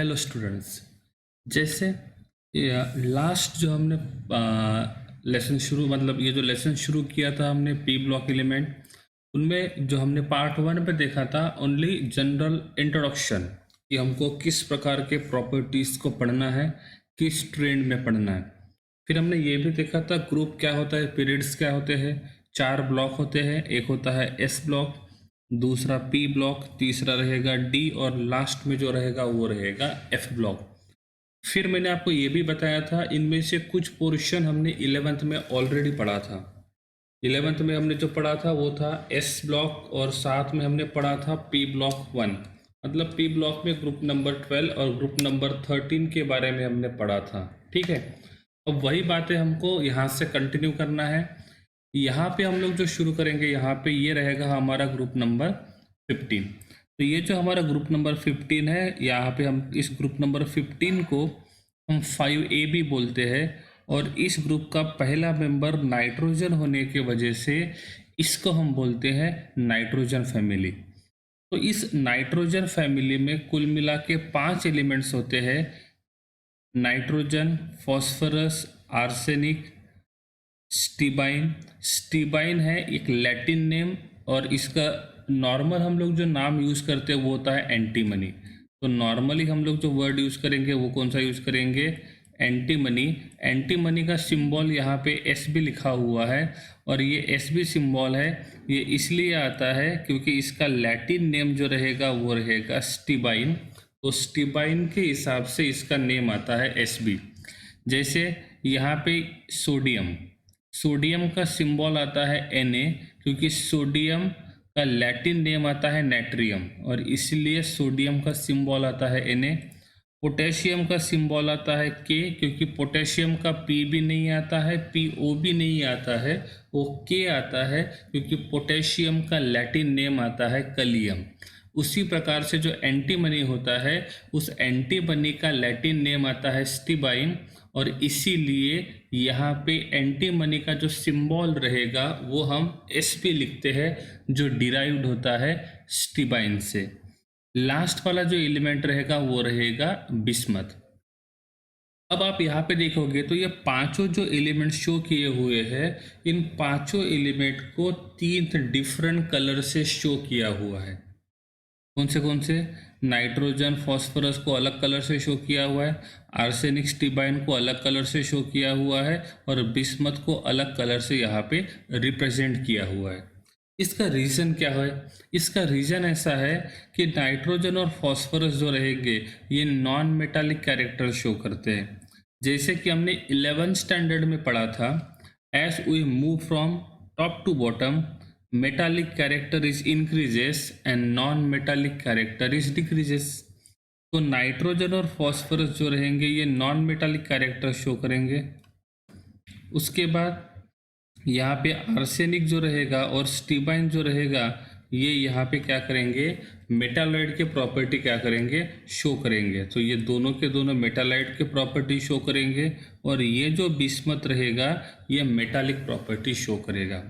Hello students. जैसे last जो हमने लेसन शुरू मतलब ये जो लेसन शुरू किया था हमने पी ब्लॉक एलिमेंट, उनमें जो हमने पार्ट 1 पे देखा था ओनली जनरल इंट्रोडक्शन कि हमको किस प्रकार के प्रॉपर्टीज़ को पढ़ना है, किस ट्रेंड में पढ़ना है। फिर हमने ये भी देखा था ग्रुप क्या होता है, पीरियड्स क्या होते हैं। 4 ब्लॉक होते हैं, एक होता है एस ब्लॉक, दूसरा पी ब्लॉक, तीसरा रहेगा डी और लास्ट में जो रहेगा वो रहेगा एफ ब्लॉक। फिर मैंने आपको ये भी बताया था इनमें से कुछ पोर्शन हमने 11th में ऑलरेडी पढ़ा था। 11th में हमने जो पढ़ा था वो था एस ब्लॉक और साथ में हमने पढ़ा था पी ब्लॉक 1। मतलब पी ब्लॉक में ग्रुप नंबर 12 और ग्रुप नंबर 13 के बारे में हमने पढ़ा था। ठीक है, अब वही बातें हमको यहाँ से कंटिन्यू करना है। यहाँ पे हम लोग जो शुरू करेंगे, यहाँ पे ये रहेगा हमारा ग्रुप नंबर 15। तो ये जो हमारा ग्रुप नंबर 15 है, यहाँ पे हम इस ग्रुप नंबर 15 को हम 5A भी बोलते हैं और इस ग्रुप का पहला मेंबर नाइट्रोजन होने के वजह से इसको हम बोलते हैं नाइट्रोजन फैमिली। तो इस नाइट्रोजन फैमिली में कुल मिला के 5 एलिमेंट्स होते हैं, नाइट्रोजन, फॉस्फोरस, आर्सेनिक, स्टीबाइन। स्टीबाइन है एक लैटिन नेम और इसका नॉर्मल हम लोग जो नाम यूज़ करते हैं वो होता है एंटीमनी। तो नॉर्मली हम लोग जो वर्ड यूज़ करेंगे वो कौन सा यूज़ करेंगे, एंटीमनी। एंटीमनी का सिंबल यहाँ पे एस भी लिखा हुआ है और ये एस भी सिंबल है, ये इसलिए आता है क्योंकि इसका लैटिन नेम जो रहेगा वो रहेगा स्टीबाइन। तो स्टीबाइन के हिसाब से इसका नेम आता है एस बी। जैसे यहाँ पे सोडियम, सोडियम का सिंबल आता है Na क्योंकि सोडियम का लैटिन नेम आता है नाइट्रियम और इसलिए सोडियम का सिंबल आता है Na। पोटेशियम का सिंबल आता है K क्योंकि पोटेशियम का P भी नहीं आता है, PO भी नहीं आता है, वो K आता है क्योंकि पोटेशियम का लैटिन नेम आता है कलियम। उसी प्रकार से जो एंटीमनी होता है उस एंटीमनी का लैटिन नेम आता है स्टीबाइन और इसीलिए यहाँ पे एंटीमनी का जो सिंबल रहेगा वो हम Sp लिखते हैं जो डिराइव्ड होता है स्टीबाइन से। लास्ट वाला जो एलिमेंट रहेगा वो रहेगा बिस्मथ। अब आप यहाँ पे देखोगे तो ये पांचों जो एलिमेंट शो किए हुए हैं, इन पांचों एलिमेंट को 3 डिफरेंट कलर से शो किया हुआ है। कौन से नाइट्रोजन फॉस्फोरस को अलग कलर से शो किया हुआ है, आर्सेनिक स्टीबाइन को अलग कलर से शो किया हुआ है और बिस्मथ को अलग कलर से यहाँ पे रिप्रेजेंट किया हुआ है। इसका रीज़न क्या है? इसका रीज़न ऐसा है कि नाइट्रोजन और फॉस्फोरस जो रहेंगे ये नॉन मेटालिक कैरेक्टर शो करते हैं। जैसे कि हमने 11th स्टैंडर्ड में पढ़ा था, as we move from top to bottom metallic character is increases and non metallic character is decreases। तो नाइट्रोजन और फॉस्फोरस जो रहेंगे ये नॉन मेटालिक कैरेक्टर शो करेंगे। उसके बाद यहाँ पे आर्सेनिक जो रहेगा और स्टीबाइन जो रहेगा ये यहाँ पे क्या करेंगे, मेटालाइट के प्रॉपर्टी क्या करेंगे, शो करेंगे। तो ये दोनों के दोनों मेटालाइट के प्रॉपर्टी शो करेंगे और ये जो बिस्मथ रहेगा ये मेटालिक प्रॉपर्टी शो करेगा।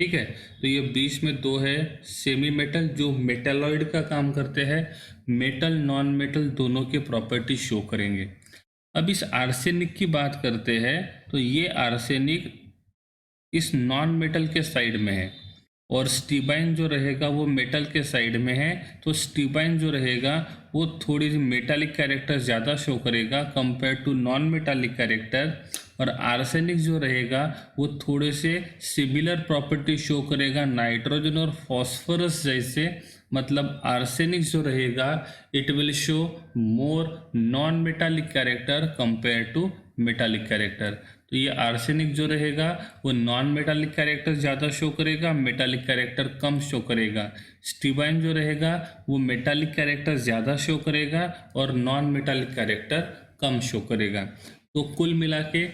ठीक है, तो ये बीच में 2 है सेमी मेटल जो मेटालॉइड का काम करते हैं, मेटल नॉन मेटल दोनों के प्रॉपर्टी शो करेंगे। अब इस आर्सेनिक की बात करते हैं तो ये आर्सेनिक इस नॉन मेटल के साइड में है और स्टीबाइन जो रहेगा वो मेटल के साइड में है। तो स्टीबाइन जो रहेगा वो थोड़ी सी मेटालिक कैरेक्टर ज़्यादा शो करेगा compare to non metallic character और आर्सेनिक जो रहेगा वो थोड़े से सिमिलर प्रॉपर्टी शो करेगा नाइट्रोजन और फॉस्फोरस जैसे। मतलब आर्सेनिक जो रहेगा it will show more non metallic character compare to metallic character. तो ये आर्सेनिक जो रहेगा वो नॉन मेटालिक कैरेक्टर ज़्यादा शो करेगा, मेटालिक कैरेक्टर कम शो करेगा। स्टीबाइन जो रहेगा वो मेटालिक कैरेक्टर ज़्यादा शो करेगा और नॉन मेटालिक कैरेक्टर कम शो करेगा। तो कुल मिला के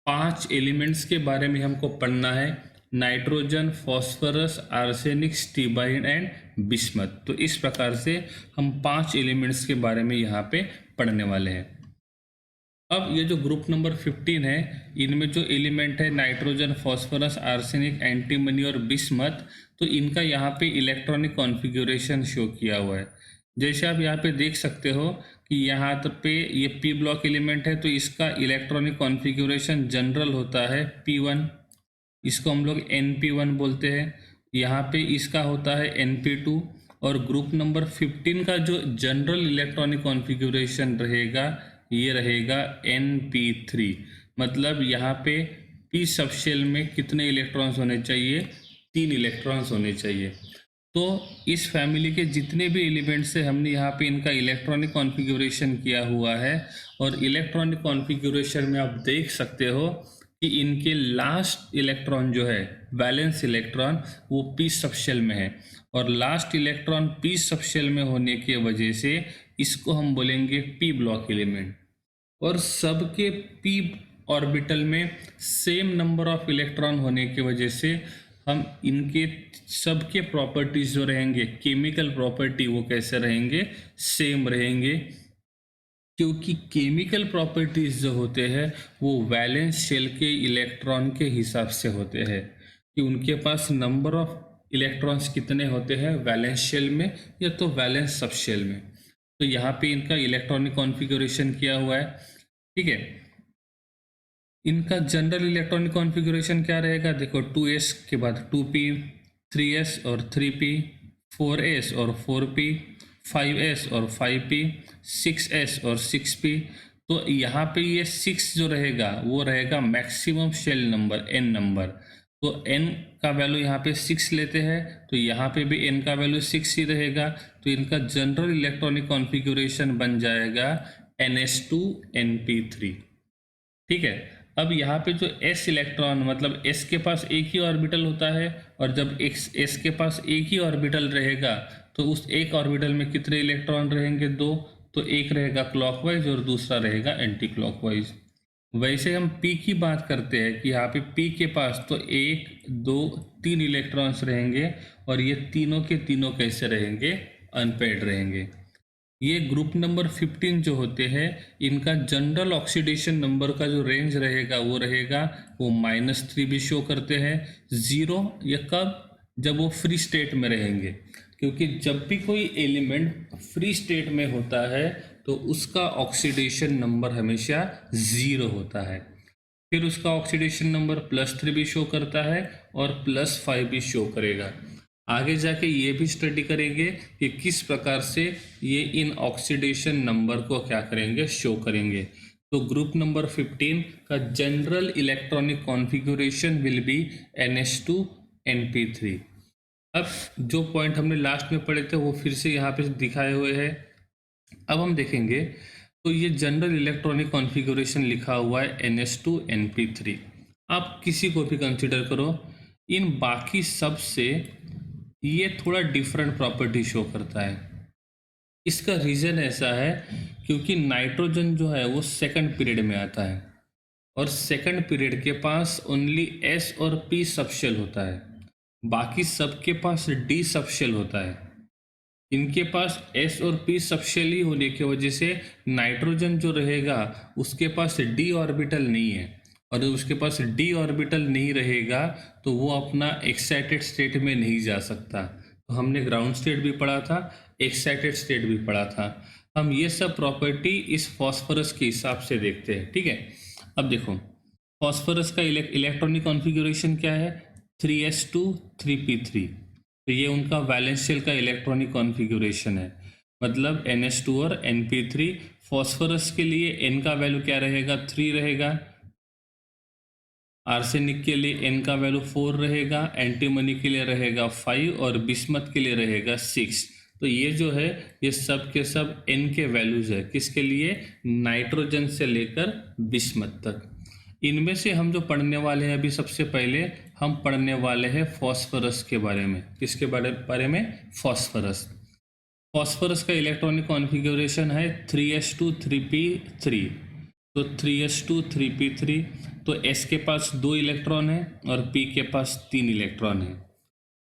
5 एलिमेंट्स के बारे में हमको पढ़ना है, nitrogen, phosphorus, arsenic, stibine and bismuth. तो इस प्रकार से हम 5 एलिमेंट्स के बारे में यहाँ पे पढ़ने वाले हैं। अब ये जो ग्रुप नंबर 15 है इनमें जो एलिमेंट है नाइट्रोजन, फॉस्फोरस, आर्सेनिक, एंटीमनी और बिस्मथ, तो इनका यहाँ पे इलेक्ट्रॉनिक कॉन्फ़िगरेशन शो किया हुआ है। जैसे आप यहाँ पे देख सकते हो कि यहाँ पे ये पी ब्लॉक एलिमेंट है, तो इसका इलेक्ट्रॉनिक कॉन्फ़िगरेशन जनरल होता है P1, इसको हम लोग NP1 बोलते हैं। यहाँ पे इसका होता है NP2, और ग्रुप नंबर 15 का जो जनरल इलेक्ट्रॉनिक कॉन्फ़िगरेशन रहेगा ये रहेगा NP3। मतलब यहाँ पे पी सबशेल में कितने इलेक्ट्रॉन्स होने चाहिए? 3 इलेक्ट्रॉन्स होने चाहिए। तो इस फैमिली के जितने भी एलिमेंट्स है हमने यहाँ पे इनका इलेक्ट्रॉनिक कॉन्फ़िगरेशन किया हुआ है, और इलेक्ट्रॉनिक कॉन्फ़िगरेशन में आप देख सकते हो कि इनके लास्ट इलेक्ट्रॉन जो है वैलेंस इलेक्ट्रॉन वो पी सबशेल में है, और लास्ट इलेक्ट्रॉन पी सबशेल में होने की वजह से इसको हम बोलेंगे पी ब्लॉक एलिमेंट। और सबके पी ऑर्बिटल में सेम नंबर ऑफ इलेक्ट्रॉन होने की वजह से हम इनके सबके प्रॉपर्टीज जो रहेंगे, केमिकल प्रॉपर्टी, वो कैसे रहेंगे? सेम रहेंगे, क्योंकि केमिकल प्रॉपर्टीज जो होते हैं वो वैलेंस शेल के इलेक्ट्रॉन के हिसाब से होते हैं कि उनके पास नंबर ऑफ इलेक्ट्रॉन्स कितने होते हैं वैलेंस शेल में या तो वैलेंस सबशेल में। तो यहाँ पे इनका इलेक्ट्रॉनिक कॉन्फ़िगरेशन किया हुआ है, ठीक है। इनका जनरल इलेक्ट्रॉनिक कॉन्फ़िगरेशन क्या रहेगा? देखो 2s के बाद 2p, 3s और 3p, 4s और 4p, 5s और 5p, 6s और 6p। तो यहाँ पे ये 6 जो रहेगा वो रहेगा maximum shell number, n number. तो n का वैल्यू यहाँ पे 6 लेते हैं, तो यहाँ पे भी n का वैल्यू 6 ही रहेगा। तो इनका जनरल इलेक्ट्रॉनिक कॉन्फ़िगरेशन बन जाएगा NS2NP3, ठीक है। अब यहाँ पे जो s इलेक्ट्रॉन, मतलब s के पास एक ही ऑर्बिटल होता है, और जब s के पास एक ही ऑर्बिटल रहेगा तो उस एक ऑर्बिटल में कितने इलेक्ट्रॉन रहेंगे? 2। तो एक रहेगा क्लॉकवाइज और दूसरा रहेगा एंटी क्लॉकवाइज। वैसे हम p की बात करते हैं कि यहाँ पे p के पास तो 1, 2, 3 इलेक्ट्रॉन्स रहेंगे, और ये तीनों के तीनों कैसे रहेंगे? अनपेयर्ड रहेंगे। ये ग्रुप नंबर 15 जो होते हैं इनका जनरल ऑक्सीडेशन नंबर का जो रेंज रहेगा वो रहेगा, वो -3 भी शो करते हैं, 0 या कब? जब वो फ्री स्टेट में रहेंगे, क्योंकि जब भी कोई एलिमेंट फ्री स्टेट में होता है तो उसका ऑक्सीडेशन नंबर हमेशा 0 होता है। फिर उसका ऑक्सीडेशन नंबर +3 भी शो करता है और +5 भी शो करेगा। आगे जाके ये भी स्टडी करेंगे कि किस प्रकार से ये इन ऑक्सीडेशन नंबर को क्या करेंगे? शो करेंगे। तो ग्रुप नंबर 15 का general electronic configuration will be NH2NP3। अब जो पॉइंट हमने लास्ट में पढ़े थे वो फिर से यहाँ पे दिखाए हुए हैं। अब हम देखेंगे तो ये जनरल इलेक्ट्रॉनिक कॉन्फ़िगरेशन लिखा हुआ है NH2NP3। आप किसी को भी कंसिडर करो, इन बाकी सब से ये थोड़ा डिफरेंट प्रॉपर्टी शो करता है। इसका रीज़न ऐसा है क्योंकि नाइट्रोजन जो है वो सेकंड पीरियड में आता है, और सेकंड पीरियड के पास ओनली S और P सबशेल होता है, बाकी सबके पास D सबशेल होता है। इनके पास S और P सबशेल ही होने की वजह से नाइट्रोजन जो रहेगा उसके पास D ऑर्बिटल नहीं है, और उसके पास D ऑर्बिटल नहीं रहेगा तो वो अपना एक्साइटेड स्टेट में नहीं जा सकता। तो हमने ग्राउंड स्टेट भी पढ़ा था, एक्साइटेड स्टेट भी पढ़ा था। हम ये सब प्रॉपर्टी इस फॉस्फोरस के हिसाब से देखते हैं, ठीक है। अब देखो फॉस्फोरस का इलेक्ट्रॉनिक कॉन्फ़िगरेशन क्या है? 3s2 3p3। तो ये उनका वैलेंस शेल का इलेक्ट्रॉनिक कॉन्फ़िगरेशन है, मतलब NH2 और NP3। फॉस्फोरस के लिए n का वैल्यू क्या रहेगा? 3 रहेगा। आर्सेनिक के लिए n का वैल्यू 4 रहेगा, एंटीमनी के लिए रहेगा 5 और बिस्मथ के लिए रहेगा 6। तो ये जो है ये सब के सब n के वैल्यूज है, किसके लिए? नाइट्रोजन से लेकर बिस्मथ तक। इनमें से हम जो पढ़ने वाले हैं अभी, सबसे पहले हम पढ़ने वाले हैं फॉस्फोरस के बारे में। किसके बारे में? फॉस्फोरस। फॉस्फोरस का इलेक्ट्रॉनिक कॉन्फ़िगरेशन है 3s2 3p3। तो 3s2 3p3। तो S के पास 2 इलेक्ट्रॉन है और P के पास 3 इलेक्ट्रॉन है।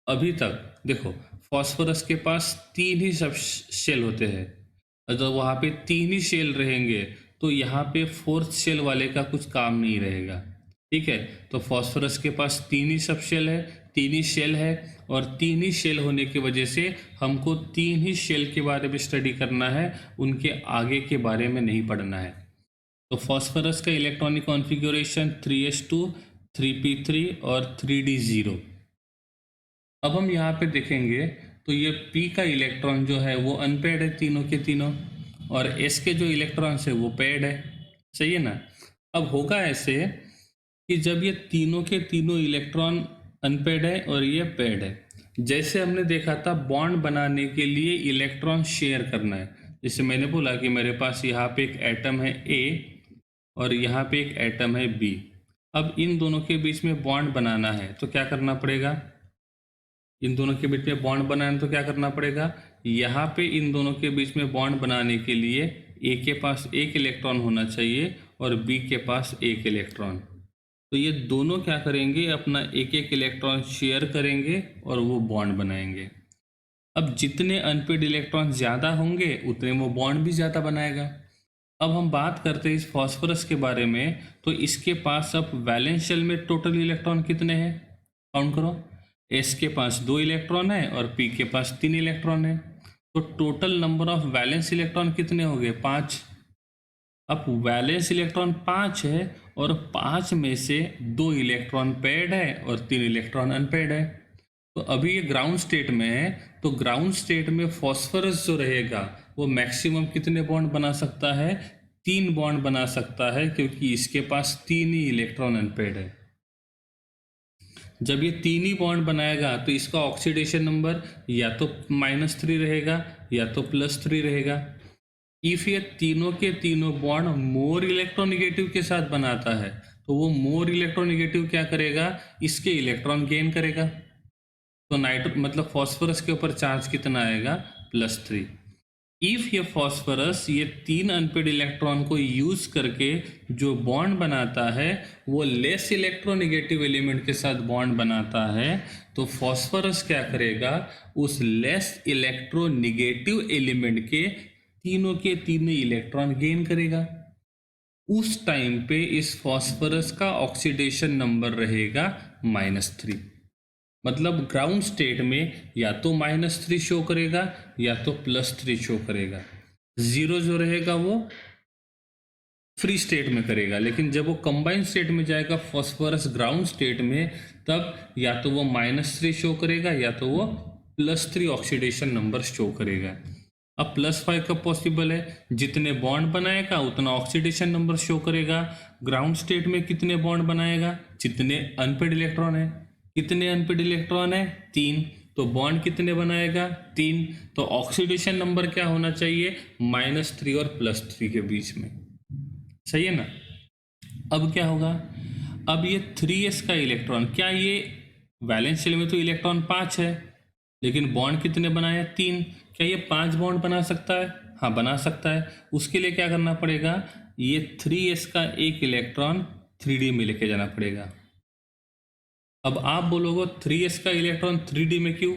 अभी तक देखो फॉस्फोरस के पास 3 ही सब शेल होते हैं, और जब वहाँ पे 3 ही शेल रहेंगे तो यहाँ पे 4th शेल वाले का कुछ काम नहीं रहेगा। ठीक है। तो फॉस्फोरस के पास 3 ही सब शेल है, 3 ही शेल है, और 3 ही शेल होने की वजह से हमको 3 ही शेल के बारे में स्टडी करना है, उनके आगे के बारे में नहीं पढ़ना है। तो फॉस्फोरस का इलेक्ट्रॉनिक कॉन्फ़िगरेशन 3s2, 3p3 और 3d0। अब हम यहाँ पे देखेंगे तो ये p का इलेक्ट्रॉन जो है वो अनपेड है तीनों के तीनों, और s के जो इलेक्ट्रॉन्स है वो पेड है। सही है ना। अब होगा ऐसे कि जब ये तीनों के तीनों इलेक्ट्रॉन अनपेड है और ये पेड है, जैसे हमने देखा था बॉन्ड बनाने के लिए इलेक्ट्रॉन शेयर करना है। जैसे मैंने बोला कि मेरे पास यहाँ पे एक एटम है A और यहाँ पे एक एटम है B। अब इन दोनों के बीच में बॉन्ड बनाना है तो क्या करना पड़ेगा, इन दोनों के बीच में बॉन्ड बनाना तो क्या करना पड़ेगा, यहाँ पे इन दोनों के बीच में बॉन्ड बनाने के लिए A के पास एक इलेक्ट्रॉन होना चाहिए और B के पास एक इलेक्ट्रॉन। तो ये दोनों क्या करेंगे, अपना एक एक इलेक्ट्रॉन शेयर करेंगे और वो बॉन्ड बनाएंगे। अब जितने अनपेड इलेक्ट्रॉन ज़्यादा होंगे उतने वो बॉन्ड भी ज़्यादा बनाएगा। अब हम बात करते हैं इस फॉस्फोरस के बारे में, तो इसके पास अब वैलेंस शेल में टोटल इलेक्ट्रॉन कितने हैं, काउंट करो। S के पास 2 इलेक्ट्रॉन है और P के पास 3 इलेक्ट्रॉन है, तो total number of valence electron कितने हो गए, 5। अब वैलेंस इलेक्ट्रॉन 5 है और 5 में से 2 इलेक्ट्रॉन पेड है और 3 इलेक्ट्रॉन अनपेड है। तो अभी ये ग्राउंड स्टेट में है, तो ग्राउंड स्टेट में फॉस्फोरस जो रहेगा वो मैक्सिमम कितने बॉन्ड बना सकता है, 3 बॉन्ड बना सकता है, क्योंकि इसके पास 3 ही इलेक्ट्रॉन अनपेड है। जब ये 3 ही बॉन्ड बनाएगा तो इसका ऑक्सीडेशन नंबर या तो -3 रहेगा या तो +3 रहेगा। इफ ये तीनों के तीनों बॉन्ड मोर इलेक्ट्रोनेगेटिव के साथ बनाता है तो वो मोर इलेक्ट्रोनेगेटिव क्या करेगा, इसके इलेक्ट्रॉन गेन करेगा। तो मतलब फॉस्फोरस के ऊपर चार्ज कितना आएगा, +3। इफ ये फॉस्फोरस ये 3 अनपेड इलेक्ट्रॉन को यूज करके जो बॉन्ड बनाता है वो लेस इलेक्ट्रोनेगेटिव एलिमेंट के साथ बॉन्ड बनाता है, तो फॉस्फोरस क्या करेगा, उस लेस इलेक्ट्रोनेगेटिव एलिमेंट के तीनों इलेक्ट्रॉन गेन करेगा। उस टाइम पे इस फॉस्फोरस का ऑक्सीडेशन नंबर रहेगा -3। मतलब ग्राउंड स्टेट में या तो -3 शो करेगा या तो +3 शो करेगा। 0 जो रहेगा वो फ्री स्टेट में करेगा, लेकिन जब वो कंबाइंड स्टेट में जाएगा फॉस्फोरस ग्राउंड स्टेट में, तब या तो वो -3 शो करेगा या तो वो +3 ऑक्सीडेशन नंबर शो करेगा। अब +5 कब पॉसिबल है, जितने बॉन्ड बनाएगा उतना ऑक्सीडेशन नंबर शो करेगा। ग्राउंड स्टेट में कितने बॉन्ड बनाएगा, जितने अनपेड इलेक्ट्रॉन है। कितने अनपेड इलेक्ट्रॉन है, 3, तो बॉन्ड कितने बनाएगा, 3। तो ऑक्सीडेशन नंबर क्या होना चाहिए, -3 और +3 के बीच में। सही है ना। अब क्या होगा, अब ये 3s का इलेक्ट्रॉन, क्या ये वैलेंस शेल में तो इलेक्ट्रॉन 5 है लेकिन बॉन्ड कितने बनाए, 3। क्या ये 5 बॉन्ड बना सकता है, हाँ बना सकता है। उसके लिए क्या करना पड़ेगा, ये 3s का एक इलेक्ट्रॉन 3d में लेके जाना पड़ेगा। अब आप बोलोगे 3s का इलेक्ट्रॉन 3d में क्यों,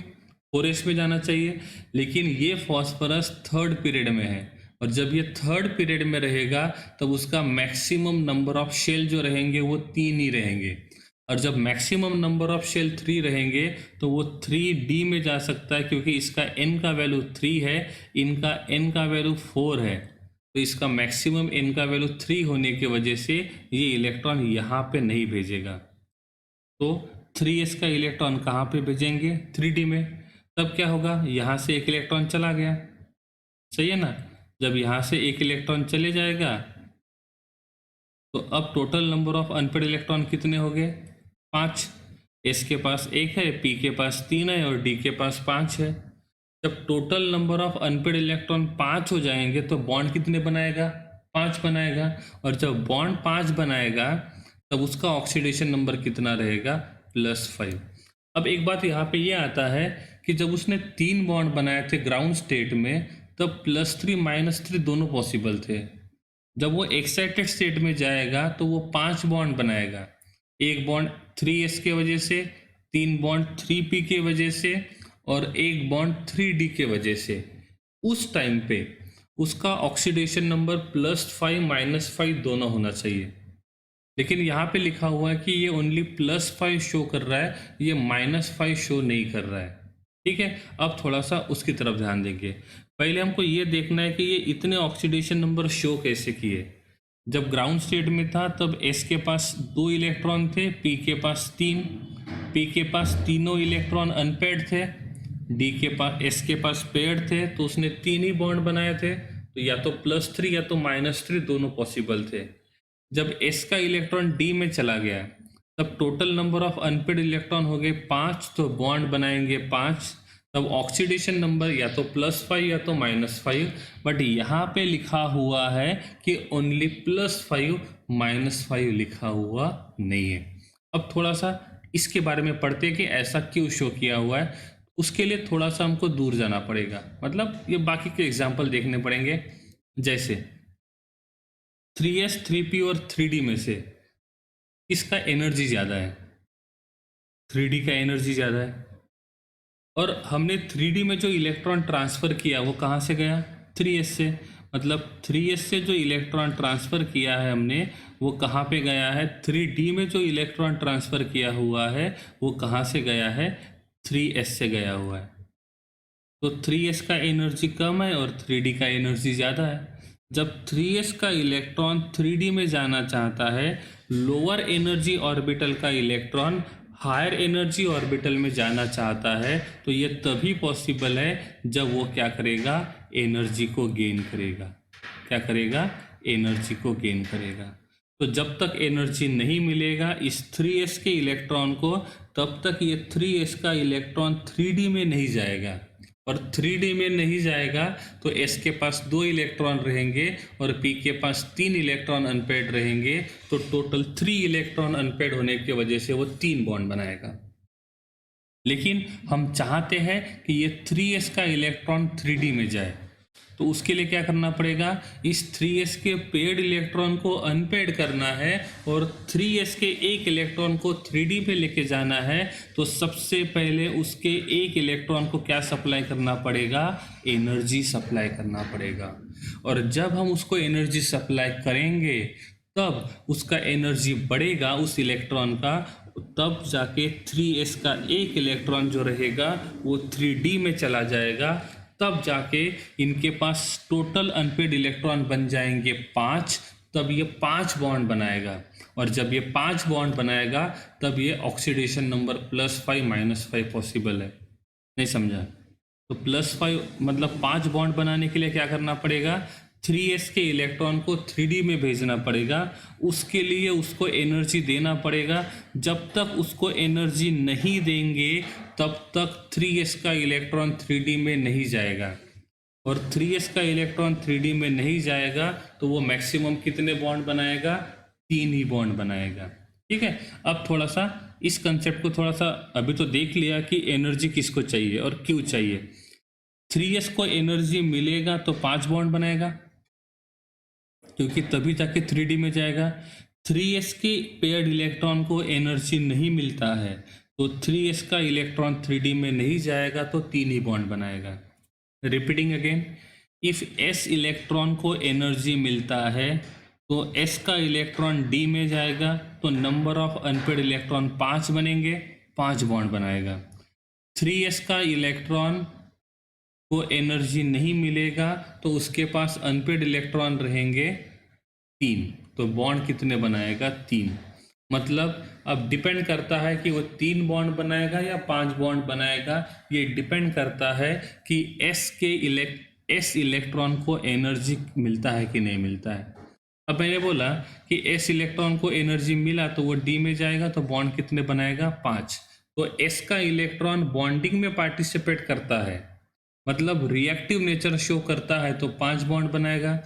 4s में जाना चाहिए। लेकिन ये फॉस्फोरस थर्ड पीरियड में है, और जब ये थर्ड पीरियड में रहेगा तब उसका मैक्सिमम नंबर ऑफ शेल जो रहेंगे वो 3 ही रहेंगे, और जब मैक्सिमम नंबर ऑफ शेल 3 रहेंगे तो वो 3d में जा सकता है, क्योंकि इसका n का वैल्यू 3 है, इनका n का वैल्यू 4 है, तो इसका मैक्सिमम n का वैल्यू 3 होने की वजह से ये इलेक्ट्रॉन यहाँ पे नहीं भेजेगा। तो 3s का इलेक्ट्रॉन कहाँ पे भेजेंगे, 3d में। तब क्या होगा, यहाँ से एक इलेक्ट्रॉन चला गया, सही है ना। जब यहाँ से एक इलेक्ट्रॉन चले जाएगा तो अब total number of unpaired electron कितने हो गए, 5। s के पास 1 है, p के पास 3 है और d के पास 5 है। जब total number of unpaired electron 5 हो जाएंगे तो बॉन्ड कितने बनाएगा, 5 बनाएगा, और जब बॉन्ड 5 बनाएगा तब उसका ऑक्सीडेशन नंबर कितना रहेगा, +5। अब एक बात यहाँ पे ये आता है कि जब उसने 3 बॉन्ड बनाए थे ग्राउंड स्टेट में, तब +3 -3 दोनों पॉसिबल थे। जब वो एक्साइटेड स्टेट में जाएगा तो वो 5 बॉन्ड बनाएगा, एक बॉन्ड 3s के वजह से, 3 बॉन्ड 3p के वजह से और एक बॉन्ड 3d के वजह से। उस टाइम पे उसका ऑक्सीडेशन नंबर +5 -5 दोनों होना चाहिए। लेकिन यहाँ पे लिखा हुआ है कि ये ओनली +5 शो कर रहा है, ये -5 शो नहीं कर रहा है। ठीक है, अब थोड़ा सा उसकी तरफ ध्यान देंगे। पहले हमको ये देखना है कि ये इतने ऑक्सीडेशन नंबर शो कैसे किए। जब ग्राउंड स्टेट में था तब S के पास 2 इलेक्ट्रॉन थे, P के पास 3, P के पास तीनों इलेक्ट्रॉन अनपेड थे, D के पास S के पास पेड थे, तो उसने 3 ही बॉन्ड बनाए थे। तो या तो +3 या तो -3 दोनों पॉसिबल थे। जब S का इलेक्ट्रॉन D में चला गया तब total number of unpaired electron हो गए 5, तो बॉन्ड बनाएंगे 5। तब ऑक्सीडेशन नंबर या तो +5 या तो -5, बट यहाँ पे लिखा हुआ है कि ओनली +5, -5 लिखा हुआ नहीं है। अब थोड़ा सा इसके बारे में पढ़ते हैं कि ऐसा क्यों शो किया हुआ है। उसके लिए थोड़ा सा हमको दूर जाना पड़ेगा, मतलब ये बाकी के एग्जाम्पल देखने पड़ेंगे। जैसे 3s 3p और 3d में से किसका एनर्जी ज़्यादा है? 3d का एनर्जी ज़्यादा है। और हमने 3d में जो इलेक्ट्रॉन ट्रांसफ़र किया वो कहाँ से गया? 3s से। मतलब 3s से जो इलेक्ट्रॉन ट्रांसफ़र किया है हमने वो कहाँ पे गया है? 3d में जो इलेक्ट्रॉन ट्रांसफ़र किया हुआ है वो कहाँ से गया है? 3s से गया हुआ है। तो 3s का एनर्जी कम है और 3d का एनर्जी ज़्यादा है। जब 3s का इलेक्ट्रॉन 3d में जाना चाहता है, लोअर एनर्जी ऑर्बिटल का इलेक्ट्रॉन हायर एनर्जी ऑर्बिटल में जाना चाहता है, तो ये तभी पॉसिबल है जब वो क्या करेगा? एनर्जी को गेन करेगा। क्या करेगा? एनर्जी को गेन करेगा। तो जब तक एनर्जी नहीं मिलेगा इस 3s के इलेक्ट्रॉन को, तब तक ये 3s का इलेक्ट्रॉन 3d में नहीं जाएगा। और 3d में नहीं जाएगा तो s के पास 2 इलेक्ट्रॉन रहेंगे और p के पास 3 इलेक्ट्रॉन अनपेड रहेंगे, तो टोटल 3 इलेक्ट्रॉन अनपेड होने की वजह से वो 3 बॉन्ड बनाएगा। लेकिन हम चाहते हैं कि ये 3s का इलेक्ट्रॉन 3d में जाए, तो उसके लिए क्या करना पड़ेगा? इस 3s के पेड इलेक्ट्रॉन को अनपेड करना है और 3s के एक इलेक्ट्रॉन को 3d पे लेके जाना है। तो सबसे पहले उसके एक इलेक्ट्रॉन को क्या सप्लाई करना पड़ेगा? एनर्जी सप्लाई करना पड़ेगा। और जब हम उसको एनर्जी सप्लाई करेंगे तब उसका एनर्जी बढ़ेगा उस इलेक्ट्रॉन का, तब जाके 3s का एक इलेक्ट्रॉन जो रहेगा वो 3d में चला जाएगा। तब जाके इनके पास टोटल अनपेड इलेक्ट्रॉन बन जाएंगे 5। तब ये 5 बॉन्ड बनाएगा और जब ये 5 बॉन्ड बनाएगा तब ये ऑक्सीडेशन नंबर +5 -5 पॉसिबल है। नहीं समझा? तो +5 मतलब 5 बॉन्ड बनाने के लिए क्या करना पड़ेगा? 3s के इलेक्ट्रॉन को 3d में भेजना पड़ेगा। उसके लिए उसको एनर्जी देना पड़ेगा। जब तक उसको एनर्जी नहीं देंगे तब तक 3s का इलेक्ट्रॉन 3d में नहीं जाएगा। और 3s का इलेक्ट्रॉन 3d में नहीं जाएगा तो वो मैक्सिमम कितने बॉन्ड बनाएगा? 3 ही बॉन्ड बनाएगा। ठीक है, अब थोड़ा सा इस कंसेप्ट को थोड़ा सा अभी तो देख लिया कि एनर्जी किसको चाहिए और क्यों चाहिए। 3s को एनर्जी मिलेगा तो 5 बॉन्ड बनाएगा, क्योंकि तभी जाके 3d में जाएगा। 3s के पेयर्ड इलेक्ट्रॉन को एनर्जी नहीं मिलता है तो 3s का इलेक्ट्रॉन 3d में नहीं जाएगा तो 3 ही बॉन्ड बनाएगा। Repeating again, if s electron को एनर्जी मिलता है तो s का इलेक्ट्रॉन d में जाएगा, तो नंबर ऑफ अनपेड इलेक्ट्रॉन 5 बनेंगे, 5 बॉन्ड बनाएगा। 3s का इलेक्ट्रॉन को एनर्जी नहीं मिलेगा तो उसके पास अनपेड इलेक्ट्रॉन रहेंगे 3, तो बॉन्ड कितने बनाएगा? 3। मतलब अब डिपेंड करता है कि वो 3 बॉन्ड बनाएगा या 5 बॉन्ड बनाएगा। ये डिपेंड करता है कि s इलेक्ट्रॉन को एनर्जी मिलता है कि नहीं मिलता है। अब मैंने बोला कि s इलेक्ट्रॉन को एनर्जी मिला तो वो d में जाएगा, तो बॉन्ड कितने बनाएगा? 5। तो s का इलेक्ट्रॉन बॉन्डिंग में पार्टिसिपेट करता है, मतलब रिएक्टिव नेचर शो करता है, तो 5 बॉन्ड बनाएगा।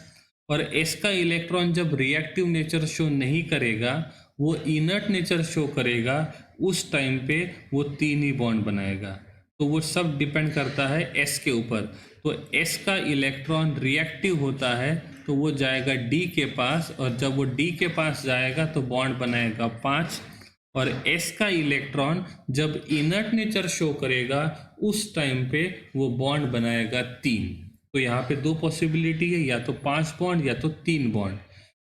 और s का इलेक्ट्रॉन जब रिएक्टिव नेचर शो नहीं करेगा, वो इनर्ट नेचर शो करेगा, उस टाइम पे वो 3 ही बॉन्ड बनाएगा। तो वो सब डिपेंड करता है s के ऊपर। तो s का इलेक्ट्रॉन रिएक्टिव होता है तो वो जाएगा d के पास, और जब वो d के पास जाएगा तो बॉन्ड बनाएगा 5। और s का इलेक्ट्रॉन जब इनर्ट नेचर शो करेगा उस टाइम पे वो बॉन्ड बनाएगा 3। तो यहाँ पे 2 पॉसिबिलिटी है, या तो 5 बॉन्ड या तो 3 बॉन्ड।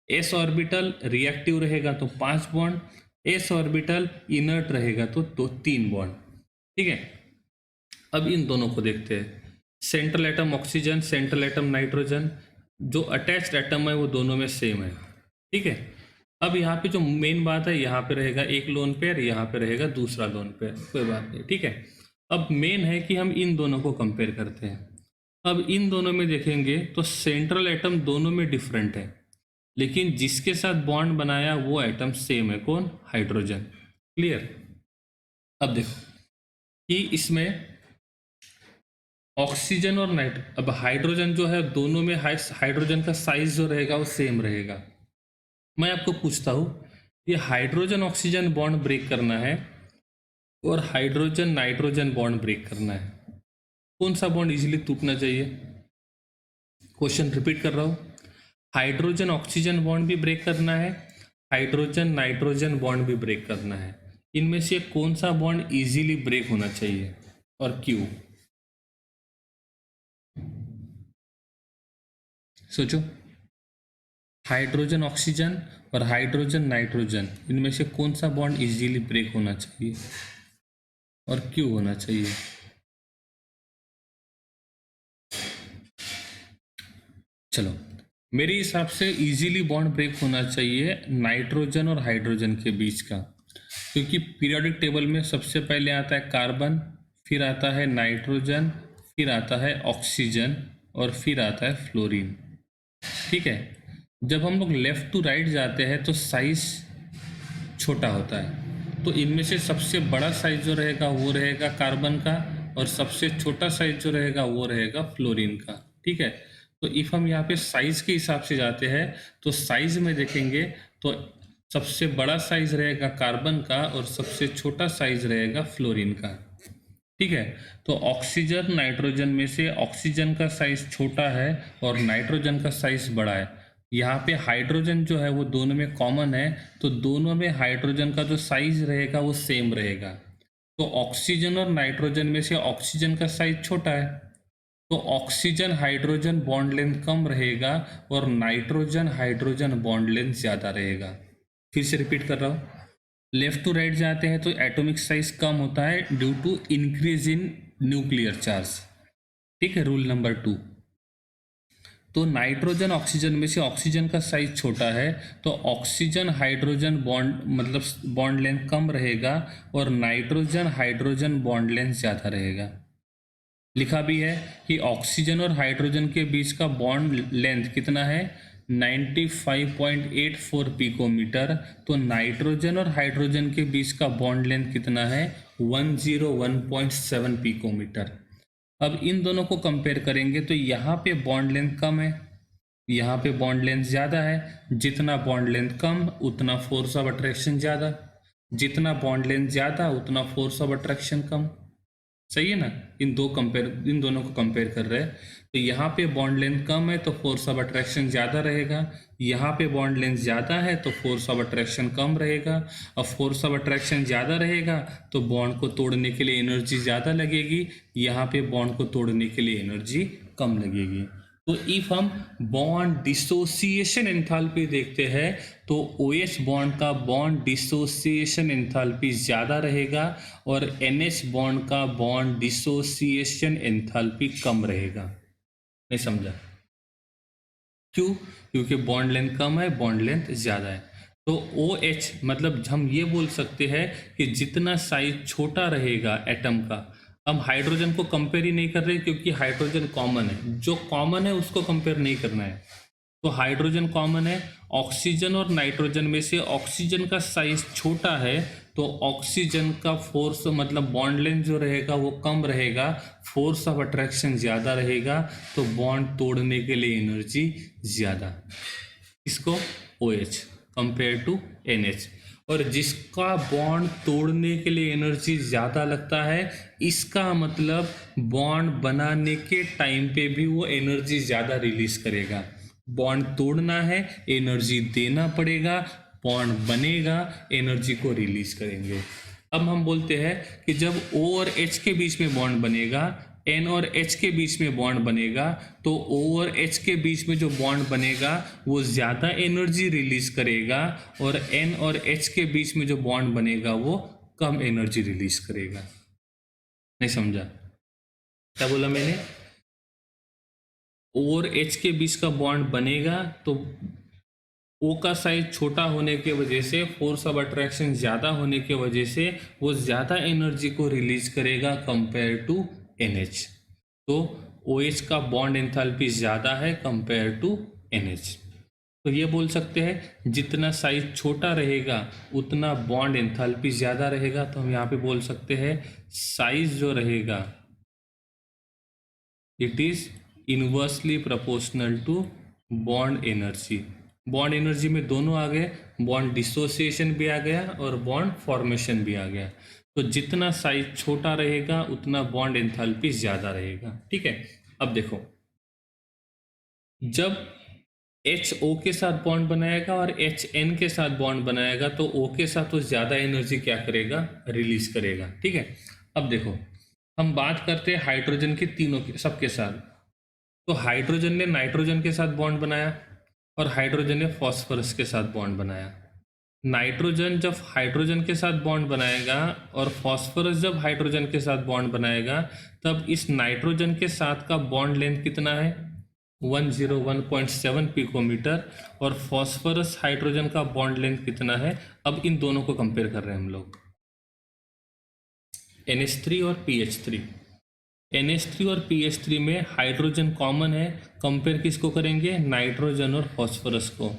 एस ऑर्बिटल रिएक्टिव रहेगा तो 5 बॉन्ड, एस ऑर्बिटल इनर्ट रहेगा तो 3 बॉन्ड। ठीक है, अब इन दोनों को देखते हैं। Central atom oxygen, central atom nitrogen, जो अटैच्ड एटम है वो दोनों में सेम है। ठीक है, अब यहाँ पे जो मेन बात है, यहाँ पे रहेगा एक लोन पेयर, यहाँ पे रहेगा दूसरा लोन पेयर, कोई बात नहीं। ठीक है, अब मेन है कि हम इन दोनों को कंपेयर करते हैं। अब इन दोनों में देखेंगे तो सेंट्रल एटम दोनों में डिफरेंट है, लेकिन जिसके साथ बॉन्ड बनाया वो एटम सेम है। कौन? हाइड्रोजन। क्लियर? अब देखो कि इसमें ऑक्सीजन और अब हाइड्रोजन जो है दोनों में हाइड्रोजन का साइज जो रहेगा वो सेम रहेगा। मैं आपको पूछता हूँ, ये हाइड्रोजन ऑक्सीजन बॉन्ड ब्रेक करना है और हाइड्रोजन नाइट्रोजन बॉन्ड ब्रेक करना है, कौन सा बॉन्ड इजीली टूटना चाहिए? क्वेश्चन रिपीट कर रहा हूँ, हाइड्रोजन ऑक्सीजन बॉन्ड भी ब्रेक करना है, हाइड्रोजन नाइट्रोजन बॉन्ड भी ब्रेक करना है, इनमें से कौन सा बॉन्ड इजीली ब्रेक होना चाहिए और क्यों? सोचो, हाइड्रोजन ऑक्सीजन और हाइड्रोजन नाइट्रोजन, इनमें से कौन सा बॉन्ड इजीली ब्रेक होना चाहिए और क्यों होना चाहिए? चलो, मेरे हिसाब से इजीली बॉन्ड ब्रेक होना चाहिए नाइट्रोजन और हाइड्रोजन के बीच का, क्योंकि पीरियोडिक टेबल में सबसे पहले आता है कार्बन, फिर आता है नाइट्रोजन, फिर आता है ऑक्सीजन और फिर आता है फ्लोरीन। ठीक है, जब हम लोग लेफ्ट टू राइट जाते हैं तो साइज छोटा होता है, तो इनमें से सबसे बड़ा साइज जो रहेगा वो रहेगा कार्बन का, और सबसे छोटा साइज जो रहेगा वो रहेगा फ्लोरीन का। ठीक है, तो इफ हम यहाँ पे साइज के हिसाब से जाते हैं तो साइज में देखेंगे तो सबसे बड़ा साइज रहेगा कार्बन का और सबसे छोटा साइज रहेगा फ्लोरीन का। ठीक है, तो ऑक्सीजन नाइट्रोजन में से ऑक्सीजन का साइज छोटा है और नाइट्रोजन का साइज बड़ा है। यहाँ पे हाइड्रोजन जो है वो दोनों में कॉमन है, तो दोनों में हाइड्रोजन का जो साइज रहेगा वो सेम रहेगा। तो ऑक्सीजन और नाइट्रोजन में से ऑक्सीजन का साइज छोटा है, तो ऑक्सीजन हाइड्रोजन बॉन्ड लेंथ कम रहेगा और नाइट्रोजन हाइड्रोजन बॉन्ड लेंथ ज़्यादा रहेगा। फिर से रिपीट कर रहा हूँ, लेफ्ट टू राइट जाते हैं तो एटॉमिक साइज कम होता है due to increase in nuclear charge. ठीक है, रूल नंबर 2। तो नाइट्रोजन ऑक्सीजन में से ऑक्सीजन का साइज छोटा है, तो ऑक्सीजन हाइड्रोजन बॉन्ड मतलब बॉन्ड लेंथ कम रहेगा और नाइट्रोजन हाइड्रोजन बॉन्ड लेंथ ज़्यादा रहेगा। लिखा भी है कि ऑक्सीजन और हाइड्रोजन के बीच का बॉन्ड लेंथ कितना है? 95.84 पिकोमीटर। तो नाइट्रोजन और हाइड्रोजन के बीच का बॉन्ड लेंथ कितना है? 101.7 पिकोमीटर। अब इन दोनों को कंपेयर करेंगे तो यहाँ पे बॉन्ड लेंथ कम है, यहाँ पे बॉन्ड लेंथ ज़्यादा है। जितना बॉन्ड लेंथ कम उतना फोर्स ऑफ अट्रैक्शन ज़्यादा, जितना बॉन्ड लेंथ ज़्यादा उतना फोर्स ऑफ अट्रैक्शन कम। सही है ना? इन दोनों को कंपेयर कर रहे हैं, तो यहाँ पे बॉन्ड लेंथ कम है तो फोर्स ऑफ अट्रैक्शन ज़्यादा रहेगा, यहाँ पे बॉन्ड लेंथ ज़्यादा है तो फोर्स ऑफ अट्रैक्शन कम रहेगा। अब फोर्स ऑफ अट्रैक्शन ज़्यादा रहेगा तो बॉन्ड को तोड़ने के लिए एनर्जी ज़्यादा लगेगी, यहाँ पे बॉन्ड को तोड़ने के लिए एनर्जी कम लगेगी। तो इफ हम बॉन्ड डिसोसिएशन एंथैल्पी देखते हैं तो OH बॉन्ड का बॉन्ड डिसोसिएशन एंथैल्पी ज़्यादा रहेगा और NH बॉन्ड का बॉन्ड डिसोसिएशन एंथैल्पी कम रहेगा। नहीं समझा? क्यों? क्योंकि बॉन्ड लेंथ कम है, बॉन्ड लेंथ ज़्यादा है। तो OH मतलब हम ये बोल सकते हैं कि जितना साइज छोटा रहेगा एटम का, हम हाइड्रोजन को कंपेयर ही नहीं कर रहे क्योंकि हाइड्रोजन कॉमन है, जो कॉमन है उसको कंपेयर नहीं करना है। तो हाइड्रोजन कॉमन है, ऑक्सीजन और नाइट्रोजन में से ऑक्सीजन का साइज छोटा है तो ऑक्सीजन का फोर्स मतलब बॉन्ड लेंथ जो रहेगा वो कम रहेगा, फोर्स ऑफ अट्रैक्शन ज़्यादा रहेगा, तो बॉन्ड तोड़ने के लिए एनर्जी ज़्यादा। इसको OH कंपेयर टू NH। और जिसका बॉन्ड तोड़ने के लिए एनर्जी ज़्यादा लगता है, इसका मतलब बॉन्ड बनाने के टाइम पे भी वो एनर्जी ज़्यादा रिलीज करेगा। बॉन्ड तोड़ना है, एनर्जी देना पड़ेगा, बॉन्ड बनेगा, एनर्जी को रिलीज करेंगे। अब हम बोलते हैं कि जब O और H के बीच में बॉन्ड बनेगा, N और H के बीच में बॉन्ड बनेगा, तो O और H के बीच में जो बॉन्ड बनेगा वो ज़्यादा एनर्जी रिलीज करेगा, और N और H के बीच में जो बॉन्ड बनेगा वो कम एनर्जी रिलीज करेगा। नहीं समझा क्या बोला मैंने? O और H के बीच का बॉन्ड बनेगा तो O का साइज छोटा होने की वजह से, फोर्स ऑफ अट्रैक्शन ज़्यादा होने की वजह से वो ज़्यादा एनर्जी को रिलीज करेगा कंपेयर टू NH। तो OH का बॉन्ड एंथैल्पी ज़्यादा है कंपेयर टू NH। तो ये बोल सकते हैं जितना साइज छोटा रहेगा उतना बॉन्ड एंथैल्पी ज़्यादा रहेगा। तो हम यहाँ पे बोल सकते हैं साइज जो रहेगा it is inversely proportional to bond energy. Bond energy में दोनों आ गए, बॉन्ड डिसोसिएशन भी आ गया और बॉन्ड फॉर्मेशन भी आ गया। तो जितना साइज छोटा रहेगा उतना बॉन्ड एंथैल्पी ज़्यादा रहेगा। ठीक है, अब देखो, जब HO के साथ बॉन्ड बनाएगा और HN के साथ बॉन्ड बनाएगा तो O के साथ तो ज़्यादा एनर्जी क्या करेगा, रिलीज करेगा। ठीक है, अब देखो हम बात करते हैं हाइड्रोजन के तीनों के सबके साथ। तो हाइड्रोजन ने नाइट्रोजन के साथ बॉन्ड बनाया और हाइड्रोजन ने फॉस्फोरस के साथ बॉन्ड बनाया। नाइट्रोजन जब हाइड्रोजन के साथ बॉन्ड बनाएगा और फॉस्फोरस जब हाइड्रोजन के साथ बॉन्ड बनाएगा, तब इस नाइट्रोजन के साथ का बॉन्ड लेंथ कितना है, 101.7 पिकोमीटर, और फॉस्फोरस हाइड्रोजन का बॉन्ड लेंथ कितना है। अब इन दोनों को कंपेयर कर रहे हैं हम लोग, NH3 और PH3। NH3 और PH3 में हाइड्रोजन कॉमन है, कंपेयर किसको करेंगे, नाइट्रोजन और फॉस्फोरस को।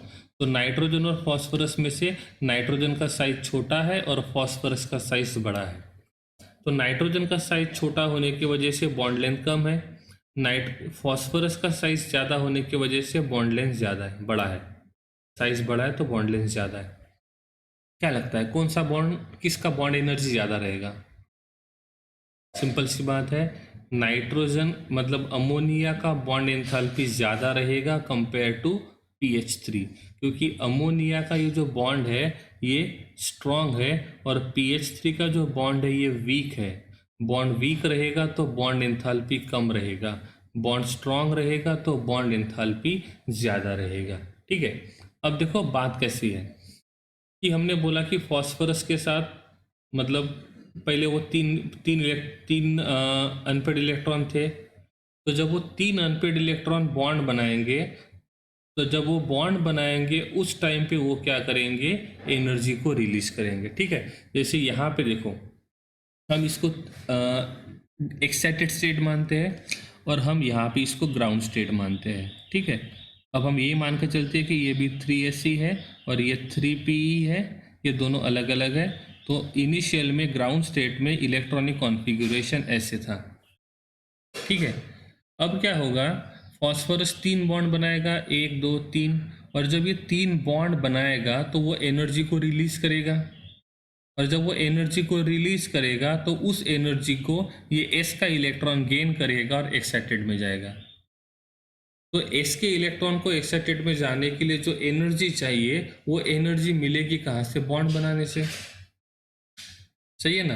तो नाइट्रोजन और फॉस्फोरस में से नाइट्रोजन का साइज छोटा है और फॉस्फोरस का साइज बड़ा है। तो नाइट्रोजन का साइज छोटा होने की वजह से बॉन्ड लेंथ कम है, फॉस्फोरस का साइज ज़्यादा होने की वजह से बॉन्ड लेंथ ज़्यादा है, बड़ा है। साइज बड़ा है तो बॉन्ड लेंथ ज़्यादा है। क्या लगता है कौन सा बॉन्ड, किसका बॉन्ड एनर्जी ज़्यादा रहेगा? सिंपल सी बात है, नाइट्रोजन मतलब अमोनिया का बॉन्ड एंथैल्पी ज़्यादा रहेगा कंपेयर टू PH3, क्योंकि अमोनिया का ये जो बॉन्ड है ये स्ट्रॉन्ग है और PH3 का जो बॉन्ड है ये वीक है। बॉन्ड वीक रहेगा तो बॉन्ड एंथैल्पी कम रहेगा, बॉन्ड स्ट्रॉन्ग रहेगा तो बॉन्ड एंथैल्पी ज़्यादा रहेगा। ठीक है, अब देखो बात कैसी है कि हमने बोला कि फॉस्फोरस के साथ मतलब पहले वो तीन अनपेड इलेक्ट्रॉन थे। तो जब वो तीन अनपेड इलेक्ट्रॉन बॉन्ड बनाएंगे, तो जब वो बॉन्ड बनाएंगे उस टाइम पे वो क्या करेंगे, एनर्जी को रिलीज करेंगे। ठीक है, जैसे यहाँ पे देखो हम इसको एक्साइटेड स्टेट मानते हैं और हम यहाँ पे इसको ग्राउंड स्टेट मानते हैं। ठीक है, अब हम ये मान के चलते हैं कि ये भी 3Se है और ये 3Pe है, ये दोनों अलग अलग है। तो इनिशियल में ग्राउंड स्टेट में इलेक्ट्रॉनिक कॉन्फ़िगरेशन ऐसे था। ठीक है, अब क्या होगा, फॉस्फोरस 3 बॉन्ड बनाएगा, 1 2 3, और जब ये 3 बॉन्ड बनाएगा तो वो एनर्जी को रिलीज करेगा, और जब वो एनर्जी को रिलीज करेगा तो उस एनर्जी को ये S का इलेक्ट्रॉन गेन करेगा और एक्साइटेड में जाएगा। तो S के इलेक्ट्रॉन को एक्साइटेड में जाने के लिए जो एनर्जी चाहिए वो एनर्जी मिलेगी कहाँ से, बॉन्ड बनाने से। सही है ना?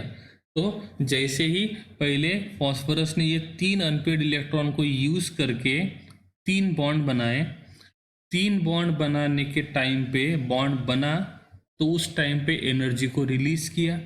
तो जैसे ही पहले फॉस्फोरस ने ये 3 अनपेड इलेक्ट्रॉन को यूज करके 3 बॉन्ड बनाए, 3 बॉन्ड बनाने के टाइम पे बॉन्ड बना तो उस टाइम पे एनर्जी को रिलीज किया,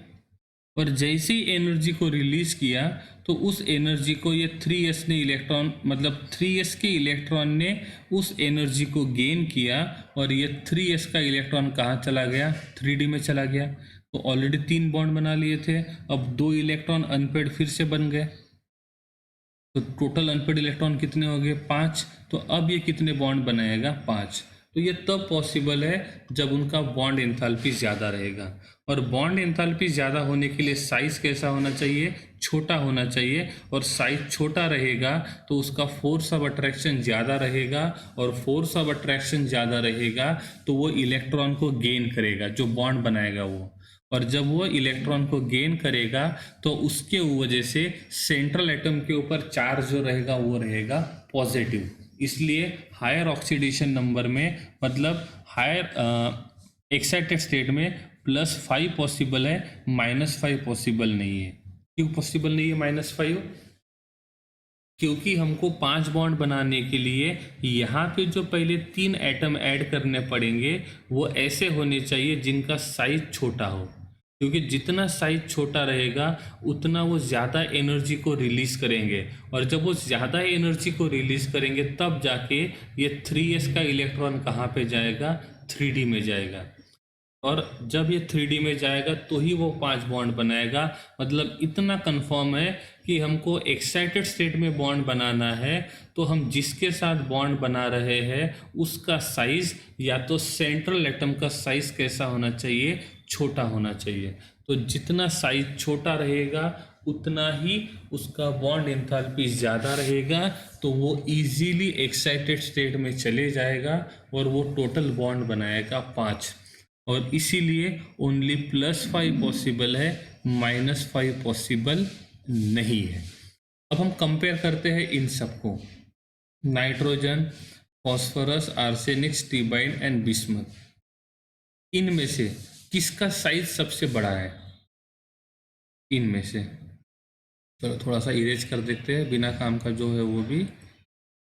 और जैसे ही एनर्जी को रिलीज किया तो उस एनर्जी को ये 3s ने इलेक्ट्रॉन मतलब 3s के इलेक्ट्रॉन ने उस एनर्जी को गेन किया, और ये 3s का इलेक्ट्रॉन कहाँ चला गया, 3D में चला गया। तो ऑलरेडी 3 बॉन्ड बना लिए थे, अब 2 इलेक्ट्रॉन अनपेड फिर से बन गए, तो टोटल अनपेड इलेक्ट्रॉन कितने हो गए, 5। तो अब ये कितने बॉन्ड बनाएगा, 5। तो ये तब पॉसिबल है जब उनका बॉन्ड एंथैल्पी ज़्यादा रहेगा, और बॉन्ड एंथैल्पी ज़्यादा होने के लिए साइज़ कैसा होना चाहिए, छोटा होना चाहिए, और साइज छोटा रहेगा तो उसका फोर्स ऑफ अट्रैक्शन ज़्यादा रहेगा, और फोर्स ऑफ अट्रैक्शन ज़्यादा रहेगा तो वो इलेक्ट्रॉन को गेन करेगा, जो बॉन्ड बनाएगा वो, और जब वो इलेक्ट्रॉन को गेन करेगा तो उसके वजह से सेंट्रल एटम के ऊपर चार्ज जो रहेगा वो रहेगा पॉजिटिव। इसलिए हायर ऑक्सीडेशन नंबर में मतलब हायर एक्साइटेड स्टेट में +5 पॉसिबल है, -5 पॉसिबल नहीं है। क्यों पॉसिबल नहीं है -5? क्योंकि हमको 5 बॉन्ड बनाने के लिए यहाँ पे जो पहले 3 एटम ऐड करने पड़ेंगे वो ऐसे होने चाहिए जिनका साइज छोटा हो, क्योंकि जितना साइज छोटा रहेगा उतना वो ज़्यादा एनर्जी को रिलीज़ करेंगे, और जब वो ज़्यादा एनर्जी को रिलीज़ करेंगे तब जाके ये 3s का इलेक्ट्रॉन कहाँ पे जाएगा, 3D में जाएगा। और जब ये 3D में जाएगा तो ही वो 5 बॉन्ड बनाएगा। मतलब इतना कंफर्म है कि हमको एक्साइटेड स्टेट में बॉन्ड बनाना है तो हम जिसके साथ बॉन्ड बना रहे हैं उसका साइज या तो सेंट्रल एटम का साइज कैसा होना चाहिए, छोटा होना चाहिए। तो जितना साइज छोटा रहेगा उतना ही उसका बॉन्ड एंथैल्पी ज़्यादा रहेगा, तो वो इजीली एक्साइटेड स्टेट में चले जाएगा और वो टोटल बॉन्ड बनाएगा 5। और इसीलिए ओनली +5 पॉसिबल है, -5 पॉसिबल नहीं है। अब हम कंपेयर करते हैं इन सबको, nitrogen, phosphorus, arsenic, stibine and bismuth. इनमें से किसका साइज सबसे बड़ा है? इनमें से चलो थोड़ा सा इरेज कर देते हैं, बिना काम का जो है वो भी।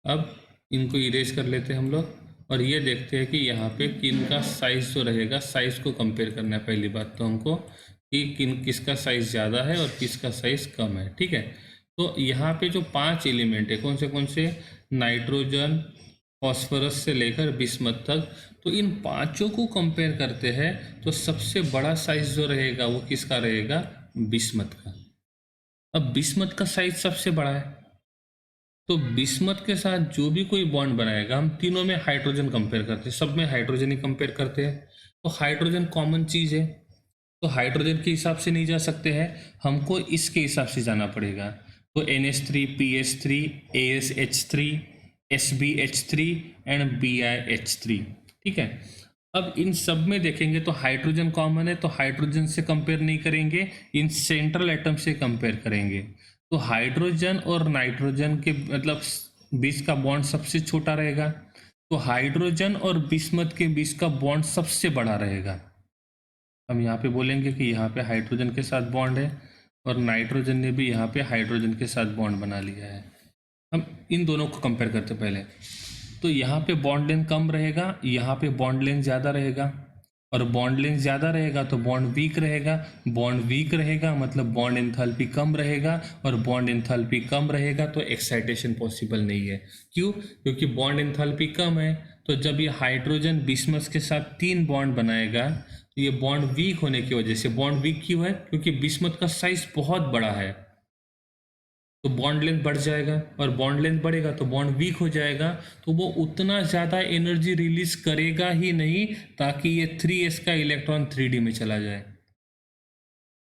अब इनको इरेज कर लेते हैं हम लोग और ये देखते हैं कि यहाँ पे किन का साइज जो रहेगा, साइज को कंपेयर करना है पहली बात तो हमको, कि किसका साइज ज़्यादा है और किसका साइज कम है। ठीक है, तो यहाँ पे जो 5 एलिमेंट है, कौन से नाइट्रोजन, फॉस्फोरस से लेकर बिस्मथ तक, तो इन पांचों को कंपेयर करते हैं तो सबसे बड़ा साइज जो रहेगा वो किसका रहेगा, बिस्मथ का। अब बिस्मथ का साइज सबसे बड़ा है तो बिस्मथ के साथ जो भी कोई बॉन्ड बनाएगा, हम तीनों में हाइड्रोजन कंपेयर करते हैं, सब में हाइड्रोजन ही कंपेयर करते हैं, तो हाइड्रोजन कॉमन चीज़ है, तो हाइड्रोजन के हिसाब से नहीं जा सकते हैं, हमको इसके हिसाब से जाना पड़ेगा। तो NH3, PH3, ASH3, SbH3 and BiH3। ठीक है, अब इन सब में देखेंगे तो हाइड्रोजन कॉमन है, तो हाइड्रोजन से कंपेयर नहीं करेंगे, इन सेंट्रल एटम से कंपेयर करेंगे। तो हाइड्रोजन और नाइट्रोजन के मतलब बीच का बॉन्ड सबसे छोटा रहेगा, तो हाइड्रोजन और बिस्मथ के बीच का बॉन्ड सबसे बड़ा रहेगा। हम यहाँ पे बोलेंगे कि यहाँ पे हाइड्रोजन के साथ बॉन्ड है और नाइट्रोजन ने भी यहाँ पे हाइड्रोजन के साथ बॉन्ड बना लिया है। हम इन दोनों को कंपेयर करते पहले, तो यहाँ पे बॉन्ड लेंथ कम रहेगा, यहाँ पे बॉन्ड लेंथ ज़्यादा रहेगा, और बॉन्ड लेंथ ज़्यादा रहेगा तो बॉन्ड वीक रहेगा, बॉन्ड वीक रहेगा मतलब बॉन्ड एंथैल्पी कम रहेगा, और बॉन्ड एंथैल्पी कम रहेगा तो एक्साइटेशन पॉसिबल नहीं है। क्यों? क्योंकि बॉन्ड एंथैल्पी कम है, तो जब ये हाइड्रोजन बिस्मथ के साथ 3 बॉन्ड बनाएगा तो ये बॉन्ड वीक होने की वजह से, बॉन्ड वीक क्यों है? क्योंकि बिस्मथ का साइज बहुत बड़ा है, तो बॉन्ड लेंथ बढ़ जाएगा, और बॉन्ड लेंथ बढ़ेगा तो बॉन्ड वीक हो जाएगा, तो वो उतना ज़्यादा एनर्जी रिलीज करेगा ही नहीं ताकि ये 3s का इलेक्ट्रॉन 3D में चला जाए,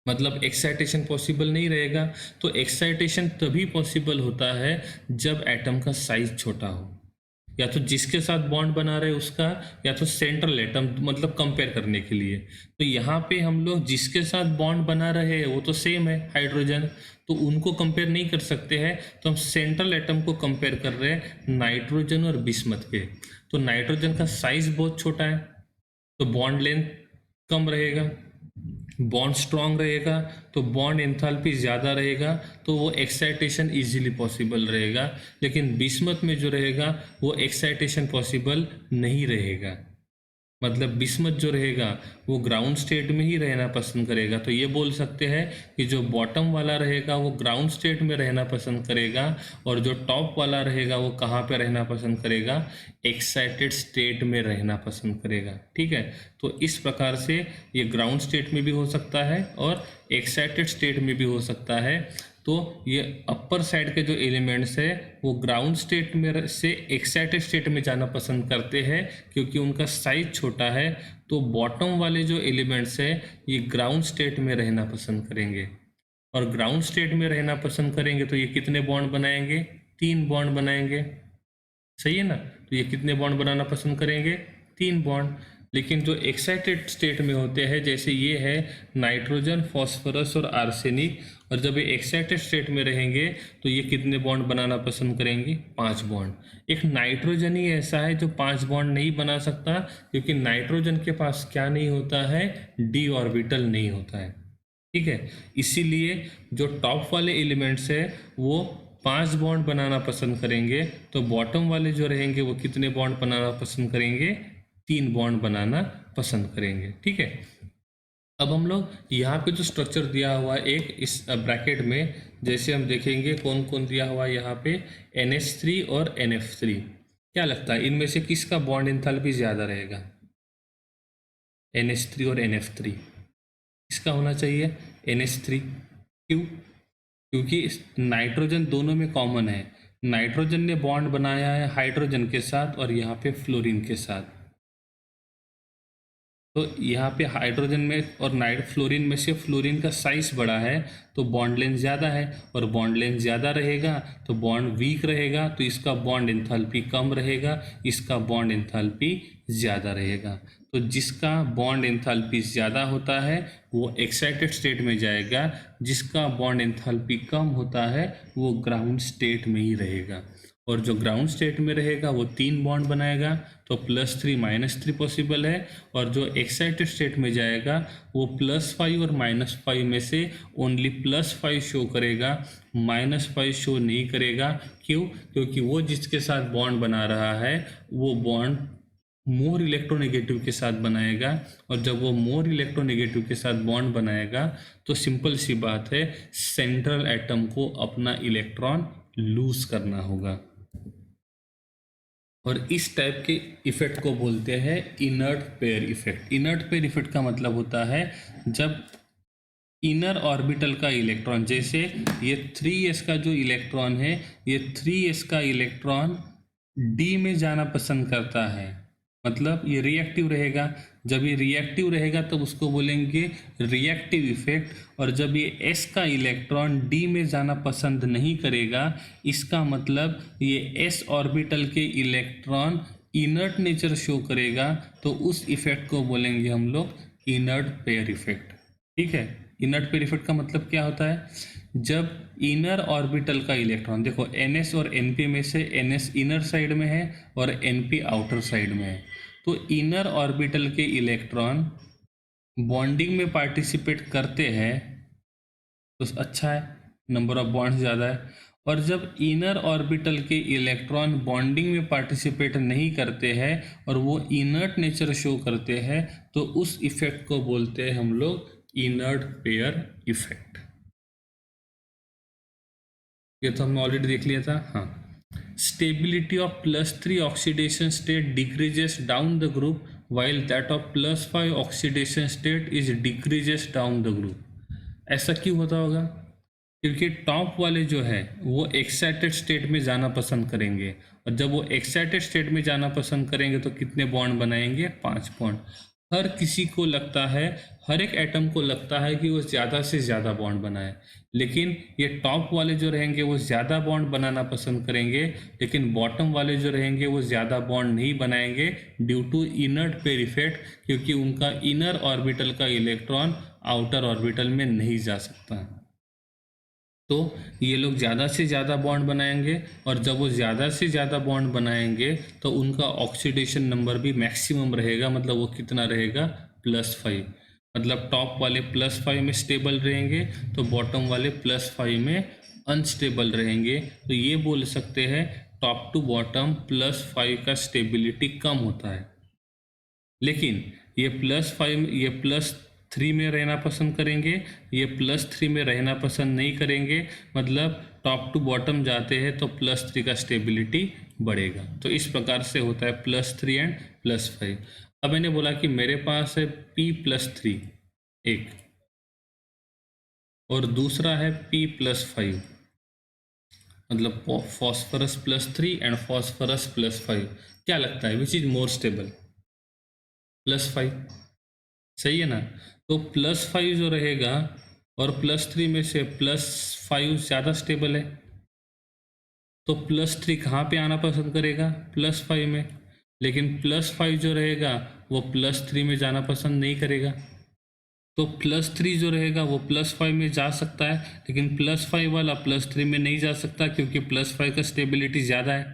मतलब एक्साइटेशन पॉसिबल नहीं रहेगा। तो एक्साइटेशन तभी पॉसिबल होता है जब एटम का साइज छोटा हो, या तो जिसके साथ बॉन्ड बना रहे उसका, या तो सेंट्रल एटम, मतलब कंपेयर करने के लिए। तो यहाँ पे हम लोग जिसके साथ बॉन्ड बना रहे हैं वो तो सेम है हाइड्रोजन, तो उनको कंपेयर नहीं कर सकते हैं, तो हम सेंट्रल एटम को कंपेयर कर रहे हैं नाइट्रोजन और बिस्मथ के। तो नाइट्रोजन का साइज बहुत छोटा है तो बॉन्ड लेंथ कम रहेगा, बॉन्ड स्ट्रांग रहेगा तो बॉन्ड एंथैल्पी ज़्यादा रहेगा, तो वो एक्साइटेशन इजीली पॉसिबल रहेगा। लेकिन बिस्मथ में जो रहेगा वो एक्साइटेशन पॉसिबल नहीं रहेगा, मतलब बिस्मथ जो रहेगा वो ग्राउंड स्टेट में ही रहना पसंद करेगा। तो ये बोल सकते हैं कि जो बॉटम वाला रहेगा वो ग्राउंड स्टेट में रहना पसंद करेगा, और जो टॉप वाला रहेगा वो कहाँ पे रहना पसंद करेगा, एक्साइटेड स्टेट में रहना पसंद करेगा। ठीक है, तो इस प्रकार से ये ग्राउंड स्टेट में भी हो सकता है और एक्साइटेड स्टेट में भी हो सकता है। तो ये अपर साइड के जो एलिमेंट्स है वो ग्राउंड स्टेट में से एक्साइटेड स्टेट में जाना पसंद करते हैं क्योंकि उनका साइज छोटा है, तो बॉटम वाले जो एलिमेंट्स है ये ग्राउंड स्टेट में रहना पसंद करेंगे, और ग्राउंड स्टेट में रहना पसंद करेंगे तो ये कितने बॉन्ड बनाएंगे, 3 बॉन्ड बनाएंगे, सही है ना। तो ये कितने बॉन्ड बनाना पसंद करेंगे, 3 बॉन्ड। लेकिन जो एक्साइटेड स्टेट में होते हैं जैसे ये है नाइट्रोजन, फॉस्फोरस और आर्सेनिक, और जब ये एक्साइटेड स्टेट में रहेंगे तो ये कितने बॉन्ड बनाना पसंद करेंगे, 5 बॉन्ड। एक नाइट्रोजन ही ऐसा है जो 5 बॉन्ड नहीं बना सकता क्योंकि नाइट्रोजन के पास क्या नहीं होता है, डी ऑर्बिटल नहीं होता है। ठीक है, इसीलिए जो टॉप वाले एलिमेंट्स है वो 5 बॉन्ड बनाना पसंद करेंगे तो बॉटम वाले जो रहेंगे वो कितने बॉन्ड बनाना पसंद करेंगे? 3 बॉन्ड बनाना पसंद करेंगे। ठीक है, अब हम लोग यहाँ पे जो स्ट्रक्चर दिया हुआ है एक इस ब्रैकेट में, जैसे हम देखेंगे कौन कौन दिया हुआ है यहाँ पे, NH3 और NF3। क्या लगता है इनमें से किसका बॉन्ड एंथैल्पी ज़्यादा रहेगा? NH3 और NF3 इसका होना चाहिए NH3। क्यों? क्योंकि नाइट्रोजन दोनों में कॉमन है। नाइट्रोजन ने बॉन्ड बनाया है हाइड्रोजन के साथ और यहाँ पे फ्लोरीन के साथ, तो यहाँ पे हाइड्रोजन में और फ्लोरीन में से फ्लोरीन का साइज बड़ा है तो बॉन्ड लेंथ ज़्यादा है, और बॉन्ड लेंथ ज़्यादा रहेगा तो बॉन्ड वीक रहेगा, तो इसका बॉन्ड एंथैल्पी कम रहेगा, इसका बॉन्ड एंथैल्पी ज़्यादा रहेगा। तो जिसका बॉन्ड एंथैल्पी ज़्यादा होता है वो एक्साइटेड स्टेट में जाएगा, जिसका बॉन्ड एंथैल्पी कम होता है वो ग्राउंड स्टेट में ही रहेगा। और जो ग्राउंड स्टेट में रहेगा वो 3 बॉन्ड बनाएगा, तो +3 -3 पॉसिबल है। और जो एक्साइटेड स्टेट में जाएगा वो +5 और -5 में से ओनली +5 शो करेगा, -5 शो नहीं करेगा। क्यों? क्योंकि वो जिसके साथ बॉन्ड बना रहा है वो बॉन्ड मोर इलेक्ट्रोनेगेटिव के साथ बनाएगा, और जब वो मोर इलेक्ट्रोनेगेटिव के साथ बॉन्ड बनाएगा तो सिंपल सी बात है सेंट्रल एटम को अपना इलेक्ट्रॉन लूज करना होगा। और इस टाइप के इफेक्ट को बोलते हैं inert pair effect. Inert pair effect का मतलब होता है जब इनर ऑर्बिटल का इलेक्ट्रॉन, जैसे ये 3s का जो इलेक्ट्रॉन है, ये 3s का इलेक्ट्रॉन d में जाना पसंद करता है, मतलब ये रिएक्टिव रहेगा। जब ये रिएक्टिव रहेगा तब उसको बोलेंगे रिएक्टिव इफेक्ट। और जब ये s का इलेक्ट्रॉन d में जाना पसंद नहीं करेगा, इसका मतलब ये s ऑर्बिटल के इलेक्ट्रॉन इनर्ट नेचर शो करेगा, तो उस इफेक्ट को बोलेंगे हम लोग इनर्ट पेयर इफेक्ट। ठीक है, इनर्ट पेयर इफेक्ट का मतलब क्या होता है? जब इनर ऑर्बिटल का इलेक्ट्रॉन, देखो NS और NP में से NS इनर साइड में है और NP आउटर साइड में है, तो इनर ऑर्बिटल के इलेक्ट्रॉन बॉन्डिंग में पार्टिसिपेट करते हैं तो अच्छा है, नंबर ऑफ बॉन्ड्स ज़्यादा है। और जब इनर ऑर्बिटल के इलेक्ट्रॉन बॉन्डिंग में पार्टिसिपेट नहीं करते हैं और वो इनर्ट नेचर शो करते हैं, तो उस इफेक्ट को बोलते हैं हम लोग इनर्ट पेयर इफेक्ट। ये तो हमने ऑलरेडी देख लिया था। हाँ, stability of +3 oxidation state decreases down the group while that of +5 oxidation state is decreases down the group. ऐसा क्यों होता होगा? क्योंकि टॉप वाले जो है वो एक्साइटेड स्टेट में जाना पसंद करेंगे, और जब वो एक्साइटेड स्टेट में जाना पसंद करेंगे तो कितने बॉन्ड बनाएंगे? 5 बॉन्ड। हर किसी को लगता है, हर एक एटम को लगता है कि वो ज़्यादा से ज़्यादा बॉन्ड बनाए, लेकिन ये टॉप वाले जो रहेंगे वो ज़्यादा बॉन्ड बनाना पसंद करेंगे, लेकिन बॉटम वाले जो रहेंगे वो ज़्यादा बॉन्ड नहीं बनाएंगे due to inert pair effect, क्योंकि उनका इनर ऑर्बिटल का इलेक्ट्रॉन आउटर ऑर्बिटल में नहीं जा सकता। तो ये लोग ज़्यादा से ज़्यादा बॉन्ड बनाएंगे, और जब वो ज़्यादा से ज़्यादा बॉन्ड बनाएंगे तो उनका ऑक्सीडेशन नंबर भी मैक्सिमम रहेगा, मतलब वो कितना रहेगा? +5। मतलब टॉप वाले +5 में स्टेबल रहेंगे तो बॉटम वाले +5 में अनस्टेबल रहेंगे। तो ये बोल सकते हैं टॉप टू बॉटम +5 का स्टेबिलिटी कम होता है, लेकिन ये +5 ये +3 में रहना पसंद करेंगे, ये +3 में रहना पसंद नहीं करेंगे। मतलब टॉप टू बॉटम जाते हैं तो +3 का स्टेबिलिटी बढ़ेगा। तो इस प्रकार से होता है +3 एंड +5। अब मैंने बोला कि मेरे पास है P+3 एक, और दूसरा है P+5, मतलब फॉस्फोरस +3 एंड फॉस्फोरस +5। क्या लगता है विच इज मोर स्टेबल? +5, सही है ना? तो +5 जो रहेगा और +3 में से +5 ज़्यादा स्टेबल है, तो +3 कहाँ पे आना पसंद करेगा? +5 में। लेकिन +5 जो रहेगा वो +3 में जाना पसंद नहीं करेगा, तो +3 जो रहेगा वो +5 में जा सकता है, लेकिन +5 वाला +3 में नहीं जा सकता, क्योंकि +5 का स्टेबिलिटी ज़्यादा है।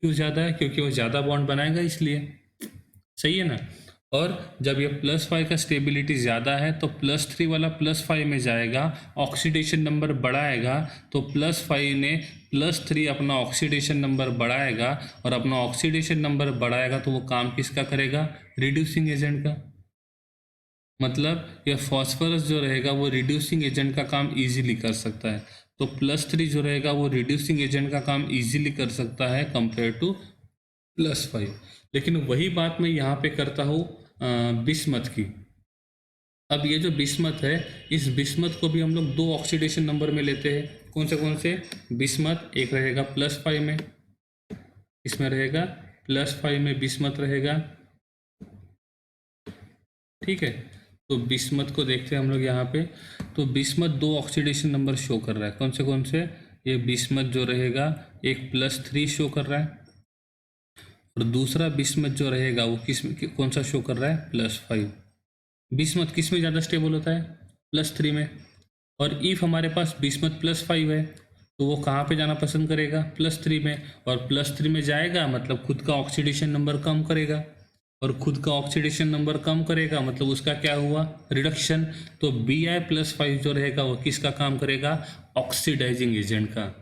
क्यों ज़्यादा है? क्योंकि वो ज़्यादा बॉन्ड बनाएगा इसलिए। सही है ना? और जब ये +5 का स्टेबिलिटी ज़्यादा है तो +3 वाला +5 में जाएगा, ऑक्सीडेशन नंबर बढ़ाएगा, तो +5 ने +3 अपना ऑक्सीडेशन नंबर बढ़ाएगा, और अपना ऑक्सीडेशन नंबर बढ़ाएगा तो वो काम किसका करेगा? रिड्यूसिंग एजेंट का। मतलब ये फॉस्फोरस जो रहेगा वो रिड्यूसिंग एजेंट का काम इजीली कर सकता है। तो +3 जो रहेगा वो रिड्यूसिंग एजेंट का काम इजीली कर सकता है कंपेयर टू +5। लेकिन वही बात मैं यहाँ पे करता हूँ बिस्मथ की। अब ये जो बिस्मथ है, इस बिस्मथ को भी हम लोग दो ऑक्सीडेशन नंबर में लेते हैं। कौन से? बिस्मथ एक रहेगा +5 में, इसमें रहेगा +5 में बिस्मथ रहेगा, ठीक है। तो बिस्मथ को देखते हैं हम लोग यहाँ पे। तो बिस्मथ दो ऑक्सीडेशन नंबर शो कर रहा है। कौन से? ये बिस्मथ जो रहेगा एक +3 शो कर रहा है, और दूसरा बिस्मथ जो रहेगा वो कौन सा शो कर रहा है? +5। बिस्मथ किस में ज़्यादा स्टेबल होता है? +3 में। और इफ हमारे पास बिस्मथ +5 है तो वो कहाँ पे जाना पसंद करेगा? +3 में। और +3 में जाएगा मतलब खुद का ऑक्सीडेशन नंबर कम करेगा, और खुद का ऑक्सीडेशन नंबर कम करेगा मतलब उसका क्या हुआ? रिडक्शन। तो Bi+5 जो रहेगा वो किसका काम करेगा? ऑक्सीडाइजिंग एजेंट का।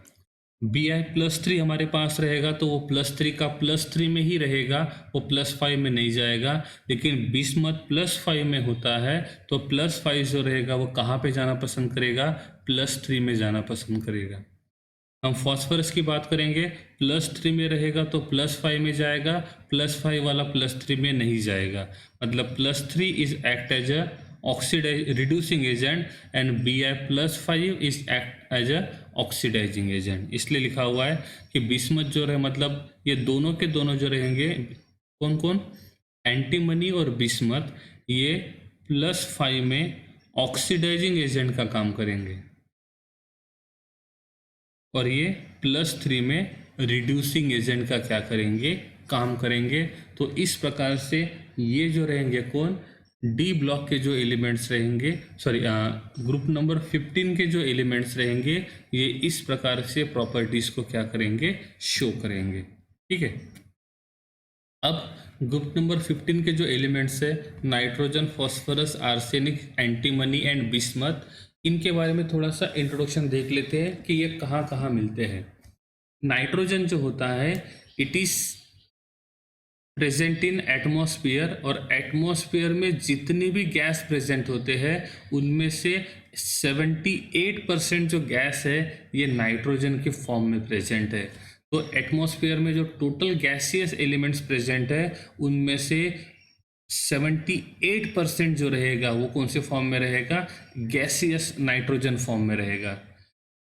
Bi+3 हमारे पास रहेगा तो वो +3 का +3 में ही रहेगा, वो +5 में नहीं जाएगा। लेकिन बिस्मथ +5 में होता है तो +5 जो रहेगा वो कहाँ पे जाना पसंद करेगा? +3 में जाना पसंद करेगा। हम फॉस्फोरस की बात करेंगे, +3 में रहेगा तो +5 में जाएगा, +5 वाला +3 में नहीं जाएगा। मतलब +3 is act as a oxidize reducing agent and Bi+5 is act as a oxidizing agent. इसलिए लिखा हुआ है कि बिस्मथ जो है, मतलब ये दोनों के दोनों जो रहेंगे, कौन कौन? एंटीमनी और बिस्मथ, ये +5 में ऑक्सीडाइजिंग एजेंट का काम करेंगे, और ये +3 में रिड्यूसिंग एजेंट का क्या करेंगे? काम करेंगे। तो इस प्रकार से ये जो रहेंगे कौन? डी ब्लॉक के जो एलिमेंट्स रहेंगे, सॉरी ग्रुप नंबर 15 के जो एलिमेंट्स रहेंगे, ये इस प्रकार से प्रॉपर्टीज को क्या करेंगे? शो करेंगे, ठीक है। अब ग्रुप नंबर 15 के जो एलिमेंट्स है, nitrogen, phosphorus, arsenic, antimony and bismuth, इनके बारे में थोड़ा सा इंट्रोडक्शन देख लेते हैं कि ये कहाँ कहाँ मिलते हैं। नाइट्रोजन जो होता है, it is present in atmosphere, और एटमॉस्फेयर में जितनी भी गैस प्रेजेंट होते हैं उनमें से 78% जो गैस है ये नाइट्रोजन के फॉर्म में प्रेजेंट है। तो एटमॉस्फेयर में जो टोटल गैसियस एलिमेंट्स प्रेजेंट है उनमें से 78% जो रहेगा वो कौन से फॉर्म में रहेगा? गैसियस नाइट्रोजन फॉर्म में रहेगा।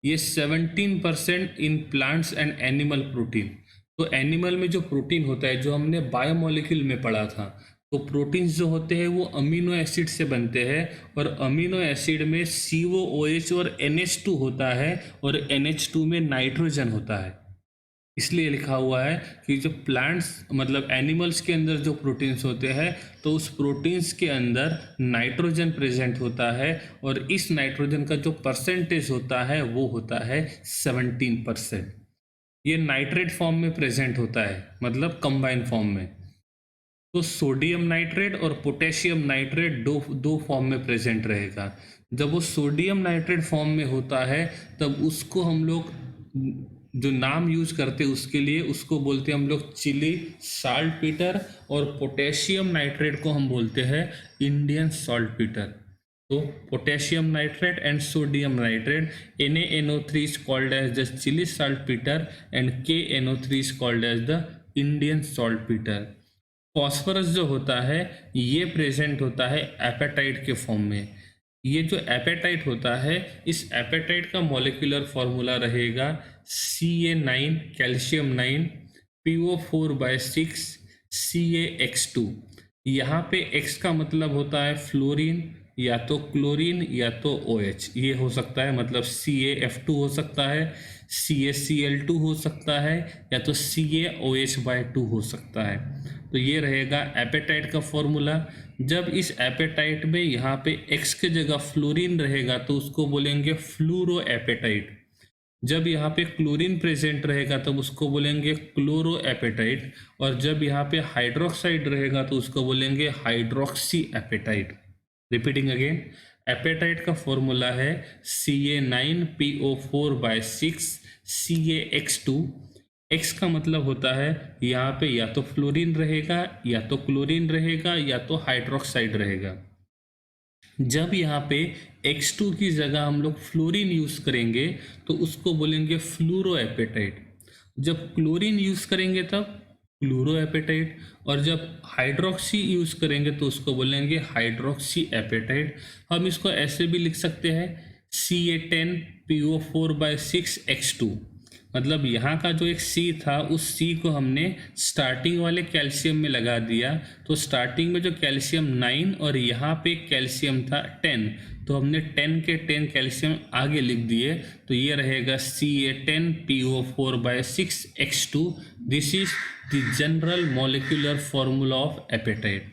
ये 17% in plants and animal protein. तो एनिमल में जो प्रोटीन होता है, जो हमने बायोमोलिक्यूल में पढ़ा था, तो प्रोटीन्स जो होते हैं वो अमीनो एसिड से बनते हैं, और अमीनो एसिड में COOH और NH2 होता है, और NH2 में नाइट्रोजन होता है। इसलिए लिखा हुआ है कि जो प्लांट्स मतलब एनिमल्स के अंदर जो प्रोटीन्स होते हैं, तो उस प्रोटीन्स के अंदर नाइट्रोजन प्रेजेंट होता है, और इस नाइट्रोजन का जो परसेंटेज होता है वो होता है 17%। ये नाइट्रेट फॉर्म में प्रेजेंट होता है, मतलब कंबाइन फॉर्म में। तो सोडियम नाइट्रेट और पोटेशियम नाइट्रेट दो दो फॉर्म में प्रेजेंट रहेगा। जब वो सोडियम नाइट्रेट फॉर्म में होता है तब उसको हम लोग जो नाम यूज करते हैं उसके लिए उसको बोलते हैं हम लोग चिली साल्ट पीटर, और पोटेशियम नाइट्रेट को हम बोलते हैं इंडियन सॉल्ट पीटर। तो potassium nitrate and sodium nitrate, NaNO3 is called as the chili saltpeter and KNO3 is called as the Indian saltpeter। Phosphorus जो होता है ये प्रेजेंट होता है एपेटाइट के फॉर्म में। ये जो एपेटाइट होता है, इस एपेटाइट का मॉलिक्यूलर फॉर्मूला रहेगा Ca9 कैल्शियम 9 PO4/6 CaX2। यहाँ पे X का मतलब होता है फ्लोरीन, या तो क्लोरीन या तो OH, ये हो सकता है, मतलब CaF2 हो सकता है, CaCl2 हो सकता है, या तो CaOH/2 हो सकता है। तो ये रहेगा एपेटाइट का फॉर्मूला। जब इस एपेटाइट में यहाँ पे X की जगह फ्लोरीन रहेगा तो उसको बोलेंगे फ्लूरो एपेटाइट। जब यहाँ पे क्लोरीन प्रेजेंट रहेगा तब उसको बोलेंगे क्लोरो एपेटाइट, और जब यहाँ पे हाइड्रोक्साइड रहेगा तो उसको बोलेंगे hydroxy apatite. Repeating again, apatite का फॉर्मूला है Ca9PO4/6 CaX2। X का मतलब होता है यहाँ पे या तो फ्लोरीन रहेगा या तो क्लोरीन रहेगा या तो हाइड्रोक्साइड रहेगा। जब यहाँ पे X2 की जगह हम लोग फ्लोरीन यूज करेंगे तो उसको बोलेंगे फ्लूरो एपेटाइट। जब क्लोरीन यूज करेंगे तब क्लोरो एपेटाइट, और जब हाइड्रोक्सी यूज करेंगे तो उसको बोलेंगे हाइड्रोक्सी एपेटाइट। हम इसको ऐसे भी लिख सकते हैं Ca10PO4/6X2। मतलब यहाँ का जो एक C था उस C को हमने स्टार्टिंग वाले कैल्शियम में लगा दिया, तो स्टार्टिंग में जो कैल्शियम 9 और यहाँ पे कैल्शियम था 10, तो हमने 10 के 10 कैल्शियम आगे लिख दिए, तो ये रहेगा Ca10PO4/6X2। This is the general molecular formula of appetite.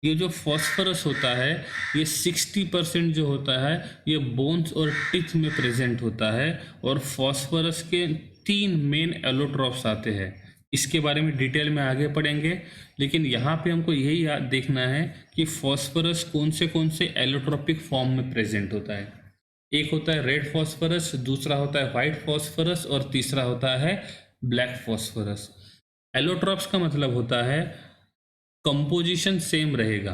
ये जो फॉस्फोरस होता है ये 60% जो होता है ये बोन्स और टिथ में प्रेजेंट होता है, और फॉस्फोरस के 3 मेन एलोट्रॉप्स आते हैं। इसके बारे में डिटेल में आगे पढ़ेंगे, लेकिन यहाँ पे हमको यही याद देखना है कि फॉस्फोरस कौन से एलोट्रॉपिक फॉर्म में प्रेजेंट होता है। एक होता है रेड फॉस्फोरस, दूसरा होता है वाइट फॉस्फोरस, और तीसरा होता है ब्लैक फॉस्फोरस। एलोट्रॉप्स का मतलब होता है कंपोजिशन सेम रहेगा,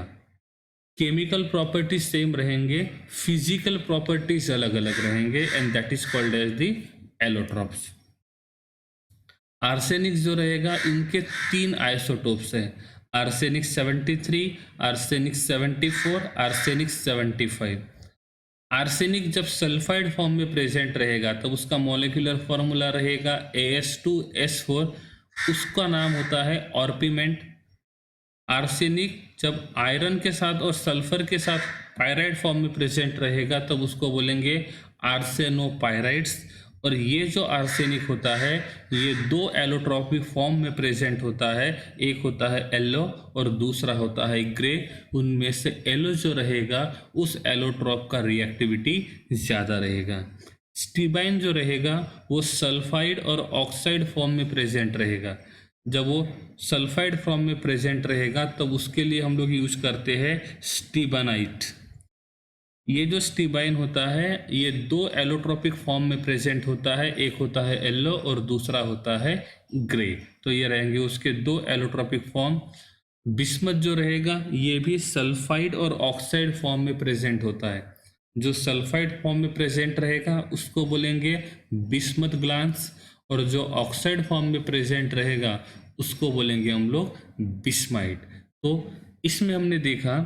केमिकल प्रॉपर्टीज सेम रहेंगे, फिजिकल प्रॉपर्टीज अलग अलग रहेंगे, and that is called as the allotropes. Arsenic जो रहेगा इनके 3 आइसोटोप्स हैं, आर्सेनिक 73, आर्सेनिक 74, आर्सेनिक 75। आर्सेनिक जब सल्फाइड फॉर्म में प्रेजेंट रहेगा तब उसका मॉलिक्यूलर फॉर्मूला रहेगा As2S4, उसका नाम होता है ऑर्पिमेंट। आर्सेनिक जब आयरन के साथ और सल्फर के साथ पायराइड फॉर्म में प्रेजेंट रहेगा तब उसको बोलेंगे आर्सेनोपायराइड्स। और ये जो आर्सेनिक होता है ये 2 एलोट्रॉपिक फॉर्म में प्रेजेंट होता है, एक होता है येलो और दूसरा होता है ग्रे। उनमें से येलो जो रहेगा उस एलोट्रॉप का रिएक्टिविटी ज़्यादा रहेगा। स्टीबाइन जो रहेगा वो सल्फाइड और ऑक्साइड फॉर्म में प्रेजेंट रहेगा। जब वो सल्फाइड फॉर्म में प्रेजेंट रहेगा तब उसके लिए हम लोग यूज करते हैं स्टीबानाइट। ये जो स्टीबाइन होता है ये 2 एलोट्रॉपिक फॉर्म में प्रेजेंट होता है, एक होता है येलो और दूसरा होता है ग्रे। तो ये रहेंगे उसके 2 एलोट्रॉपिक फॉर्म। बिस्मथ जो रहेगा ये भी सल्फाइड और ऑक्साइड फॉर्म में प्रेजेंट होता है। जो सल्फाइड फॉर्म में प्रेजेंट रहेगा उसको बोलेंगे बिस्मथ ग्लांस, और जो ऑक्साइड फॉर्म में प्रेजेंट रहेगा उसको बोलेंगे हम लोग बिस्माइट। तो इसमें हमने देखा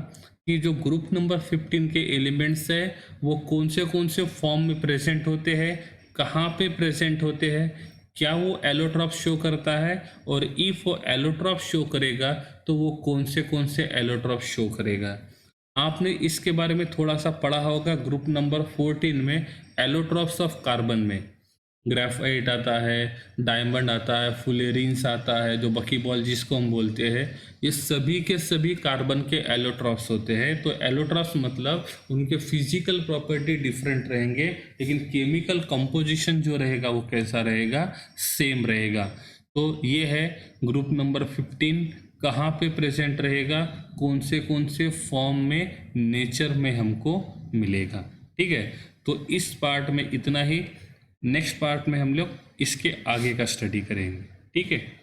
कि जो ग्रुप नंबर 15 के एलिमेंट्स है वो कौन से फॉर्म में प्रेजेंट होते हैं, कहाँ पे प्रेजेंट होते हैं, क्या वो एलोट्रॉप शो करता है, और इफ वो एलोट्रॉप शो करेगा तो वो कौन से एलोट्रॉप शो करेगा। आपने इसके बारे में थोड़ा सा पढ़ा होगा ग्रुप नंबर 14 में, एलोट्रॉप्स ऑफ कार्बन में ग्रेफाइट आता है, डायमंड आता है, फुलेरिन्स आता है, जो बकीबॉल जिसको हम बोलते हैं, ये सभी के सभी कार्बन के एलोट्रॉप्स होते हैं। तो एलोट्रॉप्स मतलब उनके फिजिकल प्रॉपर्टी डिफरेंट रहेंगे, लेकिन केमिकल कंपोजिशन जो रहेगा वो कैसा रहेगा, सेम रहेगा। तो ये है ग्रुप नंबर 15 कहाँ पे प्रेजेंट रहेगा, कौन से फॉर्म में नेचर में हमको मिलेगा। ठीक है, तो इस पार्ट में इतना ही। नेक्स्ट पार्ट में हम लोग इसके आगे का स्टडी करेंगे। ठीक है।